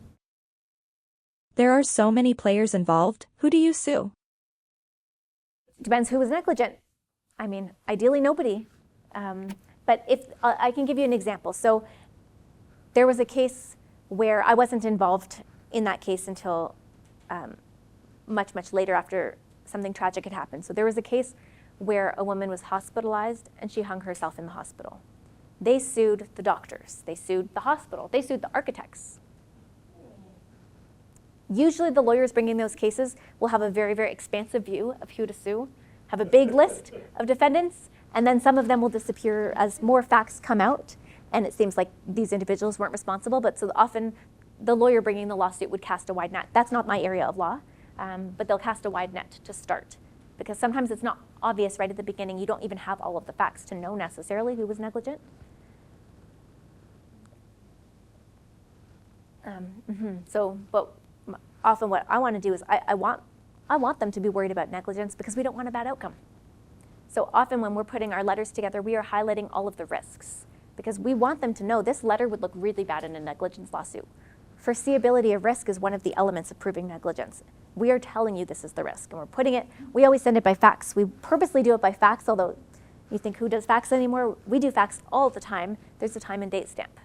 There are so many players involved. Who do you sue? Depends who was negligent. I mean, ideally nobody. But if I can give you an example. So there was a case where I wasn't involved in that case until much, much later after something tragic had happened. So there was a case where a woman was hospitalized and she hung herself in the hospital. They sued the doctors. They sued the hospital. They sued the architects. Usually the lawyers bringing those cases will have a very, very expansive view of who to sue, have a big list of defendants, and then some of them will disappear as more facts come out, and it seems like these individuals weren't responsible, but so often the lawyer bringing the lawsuit would cast a wide net. That's not my area of law, but they'll cast a wide net to start, because sometimes it's not obvious right at the beginning. You don't even have all of the facts to know necessarily who was negligent. But often what I want to do is I want them to be worried about negligence because we don't want a bad outcome. So often when we're putting our letters together, we are highlighting all of the risks because we want them to know this letter would look really bad in a negligence lawsuit. Foreseeability of risk is one of the elements of proving negligence. We are telling you this is the risk, and we're putting it, we always send it by fax. We purposely do it by fax, although you think who does fax anymore? We do fax all the time. There's a time and date stamp.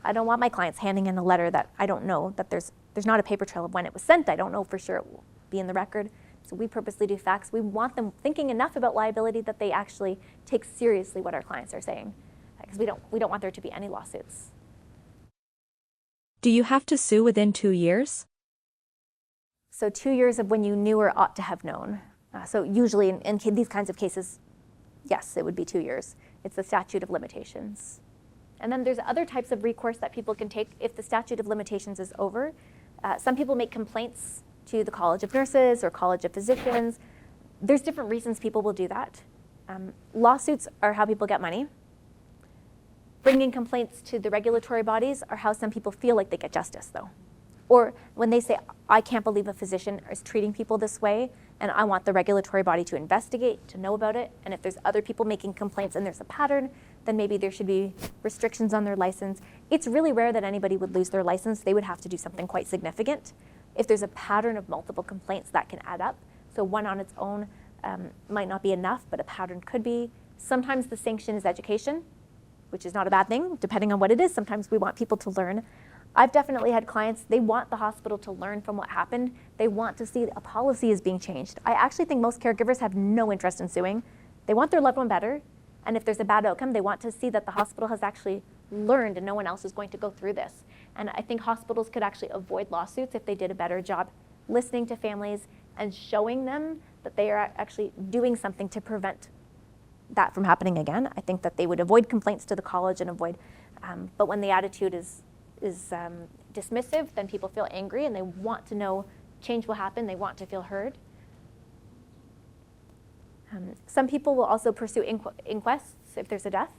I don't want my clients handing in a letter that I don't know, that there's not a paper trail of when it was sent. I don't know for sure it will be in the record. So we purposely do fax. We want them thinking enough about liability that they actually take seriously what our clients are saying, because we don't want there to be any lawsuits. Do you have to sue within 2 years? So 2 years of when you knew or ought to have known. So usually in these kinds of cases, yes, it would be 2 years. It's the statute of limitations. And then there's other types of recourse that people can take if the statute of limitations is over. Some people make complaints to the College of Nurses or College of Physicians. There's different reasons people will do that. Lawsuits are how people get money. Bringing complaints to the regulatory bodies are how some people feel like they get justice, though. Or when they say, I can't believe a physician is treating people this way, and I want the regulatory body to investigate, to know about it, and if there's other people making complaints and there's a pattern, then maybe there should be restrictions on their license. It's really rare that anybody would lose their license. They would have to do something quite significant. If there's a pattern of multiple complaints, that can add up. So one on its own might not be enough, but a pattern could be. Sometimes the sanction is education, which is not a bad thing, depending on what it is. Sometimes we want people to learn. I've definitely had clients, they want the hospital to learn from what happened. They want to see a policy is being changed. I actually think most caregivers have no interest in suing. They want their loved one better, and if there's a bad outcome, they want to see that the hospital has actually learned and no one else is going to go through this. And I think hospitals could actually avoid lawsuits if they did a better job listening to families and showing them that they are actually doing something to prevent that from happening again. I think that they would avoid complaints to the college and avoid, but when the attitude is dismissive, then people feel angry and they want to know change will happen. They want to feel heard. Some people will also pursue inquests if there's a death.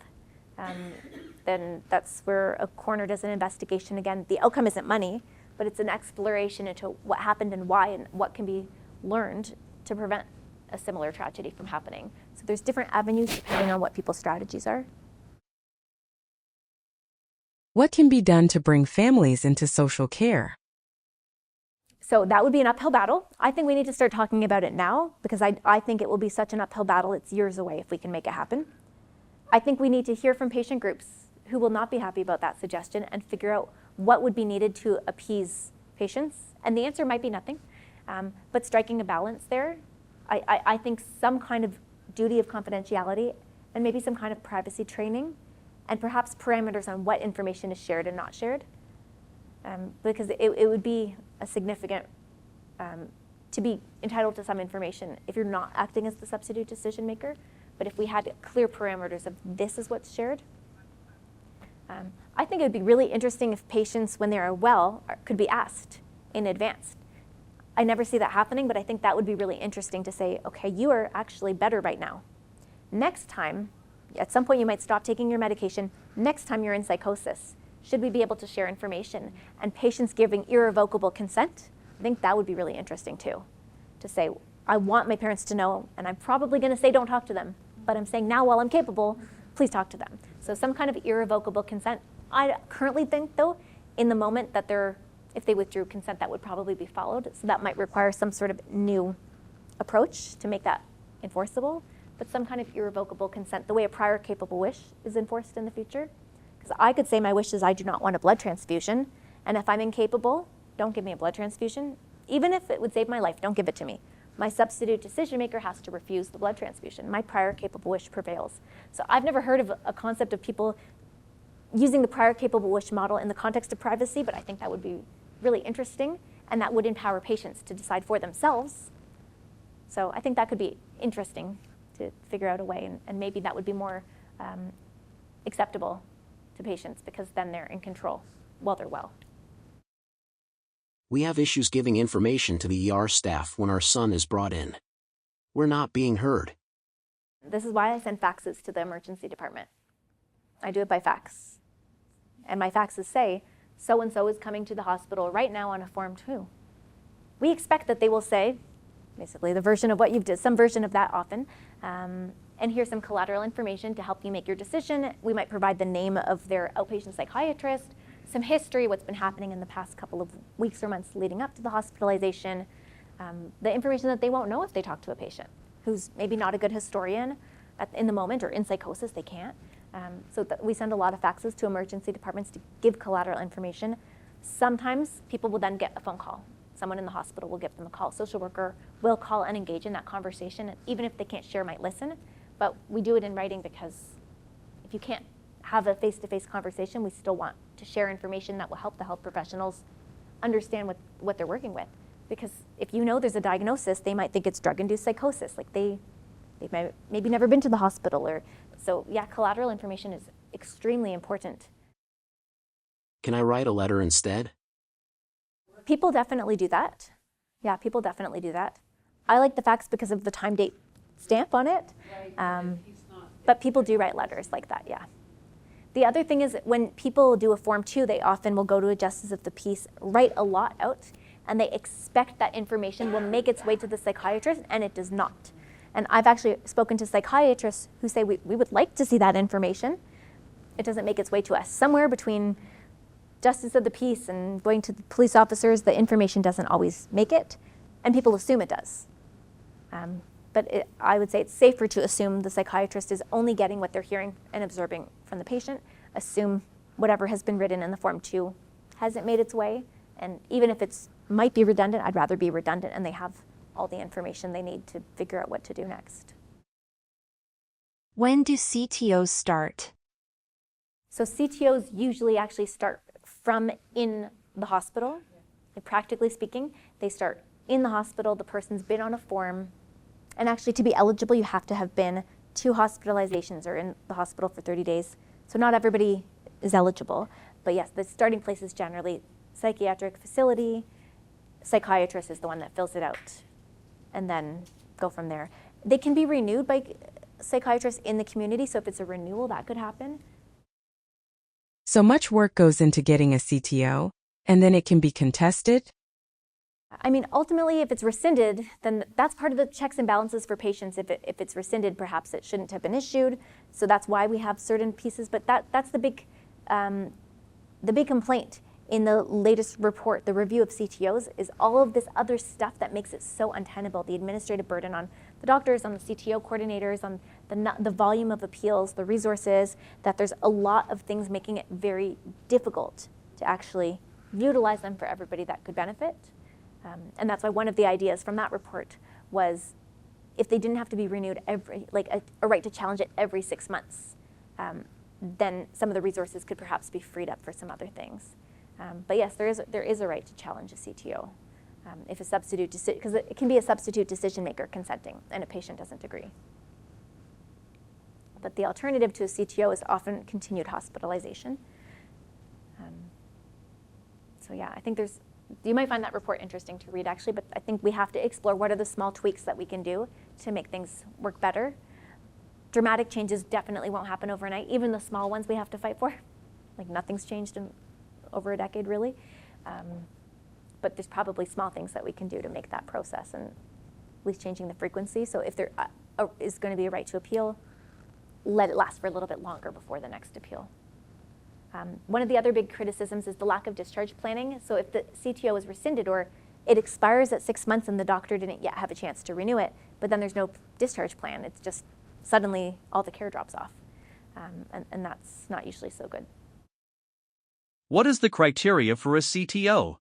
Then that's where a coroner does an investigation. Again, the outcome isn't money, but it's an exploration into what happened and why and what can be learned to prevent a similar tragedy from happening. So there's different avenues depending on what people's strategies are. What can be done to bring families into social care? So that would be an uphill battle. I think we need to start talking about it now because I think it will be such an uphill battle. It's years away if we can make it happen. I think we need to hear from patient groups who will not be happy about that suggestion and figure out what would be needed to appease patients. And the answer might be nothing, but striking a balance there. I think some kind of duty of confidentiality and maybe some kind of privacy training and perhaps parameters on what information is shared and not shared. Because it would be a significant, to be entitled to some information if you're not acting as the substitute decision maker. But if we had clear parameters of this is what's shared, I think it would be really interesting if patients, when they are well, could be asked in advance. I never see that happening, but I think that would be really interesting to say, okay, you are actually better right now. Next time, at some point you might stop taking your medication. Next time you're in psychosis, should we be able to share information? And patients giving irrevocable consent, I think that would be really interesting too. To say, I want my parents to know, and I'm probably gonna say don't talk to them, but I'm saying now while I'm capable, please talk to them. So some kind of irrevocable consent. I currently think though, in the moment that if they withdrew consent, that would probably be followed. So that might require some sort of new approach to make that enforceable, but some kind of irrevocable consent, the way a prior capable wish is enforced in the future. Because I could say my wish is I do not want a blood transfusion, and if I'm incapable, don't give me a blood transfusion. Even if it would save my life, don't give it to me. My substitute decision maker has to refuse the blood transfusion. My prior capable wish prevails. So I've never heard of a concept of people using the prior capable wish model in the context of privacy, but I think that would be really interesting, and that would empower patients to decide for themselves. So I think that could be interesting to figure out a way, and maybe that would be more acceptable to patients because then they're in control while they're well. We have issues giving information to the ER staff when our son is brought in. We're not being heard. This is why I send faxes to the emergency department. I do it by fax. And my faxes say, so-and-so is coming to the hospital right now on a Form 2. We expect that they will say, basically the version of what you've did, some version of that often, and here's some collateral information to help you make your decision. We might provide the name of their outpatient psychiatrist, some history, what's been happening in the past couple of weeks or months leading up to the hospitalization, the information that they won't know if they talk to a patient who's maybe not a good historian in the moment or in psychosis, they can't. So we send a lot of faxes to emergency departments to give collateral information. Sometimes people will then get a phone call. Someone in the hospital will give them a call. Social worker will call and engage in that conversation, and even if they can't share, might listen. But we do it in writing because if you can't have a face-to-face conversation, we still want to share information that will help the health professionals understand what they're working with. Because if you know there's a diagnosis, they might think it's drug-induced psychosis. Like they've maybe never been to the hospital. So yeah, collateral information is extremely important. Can I write a letter instead? People definitely do that. Yeah, people definitely do that. I like the fax because of the time date stamp on it. But people do write letters like that, yeah. The other thing is when people do a Form 2, they often will go to a justice of the peace, write a lot out, and they expect that information will make its way to the psychiatrist, and it does not. And I've actually spoken to psychiatrists who say, we would like to see that information. It doesn't make its way to us. Somewhere between justice of the peace and going to the police officers, the information doesn't always make it, and people assume it does. But I would say it's safer to assume the psychiatrist is only getting what they're hearing and observing from the patient. Assume whatever has been written in the Form 2 hasn't made its way. And even if it might be redundant, I'd rather be redundant and they have all the information they need to figure out what to do next. When do CTOs start? So CTOs usually actually start from in the hospital. Practically speaking, they start in the hospital, the person's been on a form, and actually to be eligible, you have to have been 2 hospitalizations or in the hospital for 30 days. So not everybody is eligible, but yes, the starting place is generally psychiatric facility. Psychiatrist is the one that fills it out, and then go from there. They can be renewed by psychiatrists in the community, so if it's a renewal, that could happen. So much work goes into getting a CTO, and then it can be contested? I mean, ultimately, if it's rescinded, then that's part of the checks and balances for patients. If it's rescinded, perhaps it shouldn't have been issued. So that's why we have certain pieces. But that's the big complaint in the latest report, the review of CTOs, is all of this other stuff that makes it so untenable. The administrative burden on the doctors, on the CTO coordinators, on the volume of appeals, the resources, that there's a lot of things making it very difficult to actually utilize them for everybody that could benefit. And that's why one of the ideas from that report was if they didn't have to be renewed every, like a right to challenge it every 6 months, then some of the resources could perhaps be freed up for some other things. But yes, there is a right to challenge a CTO if a substitute, because it can be a substitute decision maker consenting and a patient doesn't agree. But the alternative to a CTO is often continued hospitalization. So yeah, I think you might find that report interesting to read actually, but I think we have to explore what are the small tweaks that we can do to make things work better. Dramatic changes definitely won't happen overnight. Even the small ones we have to fight for. Like nothing's changed in over a decade really. But there's probably small things that we can do to make that process, and at least changing the frequency. So if there is going to be a right to appeal, let it last for a little bit longer before the next appeal. One of the other big criticisms is the lack of discharge planning. So if the CTO is rescinded or it expires at 6 months and the doctor didn't yet have a chance to renew it, but then there's no discharge plan, it's just suddenly all the care drops off. And that's not usually so good. What is the criteria for a CTO?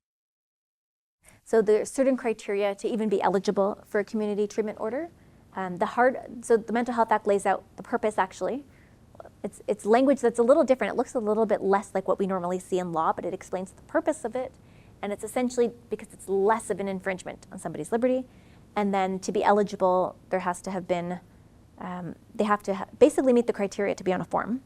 So there's certain criteria to even be eligible for a community treatment order. So the Mental Health Act lays out the purpose actually. It's language that's a little different. It looks a little bit less like what we normally see in law, but it explains the purpose of it. And it's essentially because it's less of an infringement on somebody's liberty. And then to be eligible, there has to have been, they have to basically meet the criteria to be on a form.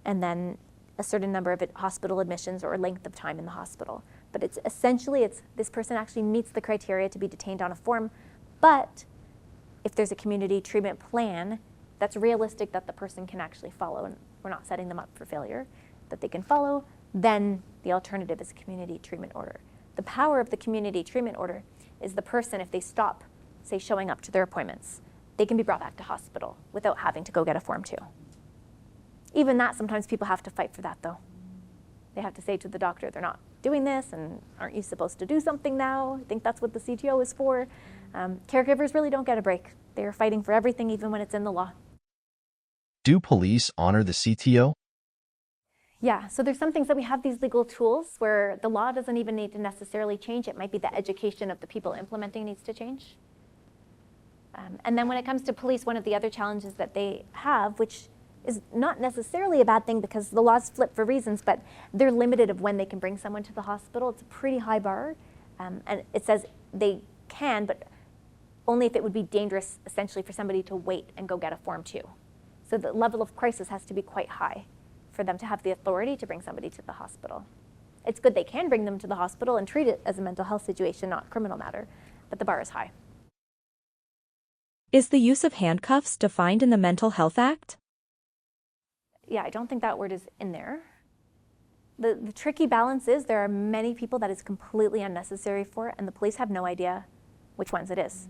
And then a certain number of hospital admissions or length of time in the hospital. But it's essentially, this person actually meets the criteria to be detained on a form. But if there's a community treatment plan that's realistic that the person can actually follow, and we're not setting them up for failure, that they can follow, then the alternative is a community treatment order. The power of the community treatment order is the person, if they stop, say, showing up to their appointments, they can be brought back to hospital without having to go get a Form 2. Even that, sometimes people have to fight for that, though. They have to say to the doctor, they're not doing this, and aren't you supposed to do something now? I think that's what the CTO is for. Caregivers really don't get a break. They're fighting for everything, even when it's in the law. Do police honor the CTO? Yeah, so there's some things that we have these legal tools where the law doesn't even need to necessarily change. It might be the education of the people implementing needs to change. And then when it comes to police, one of the other challenges that they have, which is not necessarily a bad thing because the laws flip for reasons, but they're limited of when they can bring someone to the hospital. It's a pretty high bar. And it says they can, but only if it would be dangerous, essentially, for somebody to wait and go get a Form 2. So the level of crisis has to be quite high for them to have the authority to bring somebody to the hospital. It's good they can bring them to the hospital and treat it as a mental health situation, not a criminal matter, but the bar is high. Is the use of handcuffs defined in the Mental Health Act? Yeah, I don't think that word is in there. The tricky balance is there are many people that is completely unnecessary for, and the police have no idea which ones it is.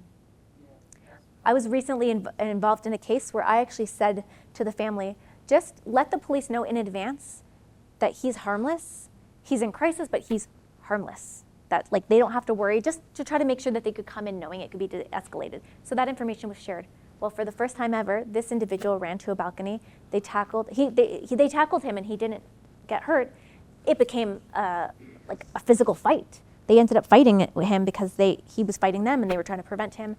I was recently involved in a case where I actually said to the family, just let the police know in advance that he's harmless. He's in crisis, but he's harmless. That they don't have to worry, just to try to make sure that they could come in knowing it could be de-escalated. So that information was shared. Well, for the first time ever, this individual ran to a balcony. They tackled him and he didn't get hurt. It became like a physical fight. They ended up fighting him because he was fighting them and they were trying to prevent him.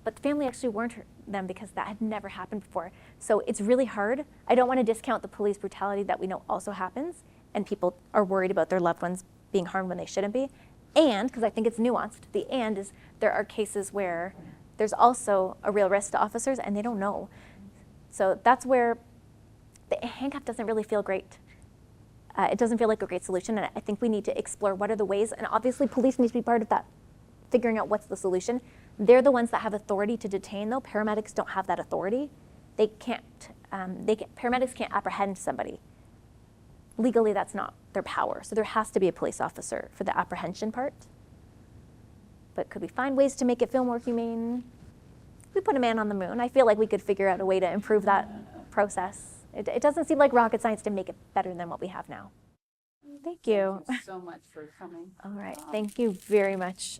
But the family actually warned them because that had never happened before. So it's really hard. I don't want to discount the police brutality that we know also happens, and people are worried about their loved ones being harmed when they shouldn't be. And, because I think it's nuanced, the and is there are cases where there's also a real risk to officers and they don't know. So that's where the handcuff doesn't really feel great. It doesn't feel like a great solution, and I think we need to explore what are the ways, and obviously police need to be part of that, figuring out what's the solution. They're the ones that have authority to detain, though. Paramedics don't have that authority. They can't, paramedics can't apprehend somebody. Legally, that's not their power. So there has to be a police officer for the apprehension part. But could we find ways to make it feel more humane? We put a man on the moon. I feel like we could figure out a way to improve that process. It doesn't seem like rocket science to make it better than what we have now. Thank you. Thank you so much for coming. All right. Thank you very much.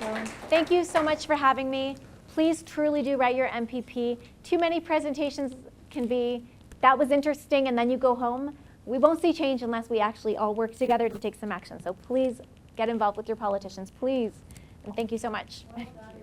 So, thank you so much for having me. Please truly do write your MPP. Too many presentations can be, that was interesting, and then you go home. We won't see change unless we actually all work together to take some action. So please get involved with your politicians, please. And thank you so much. Well done.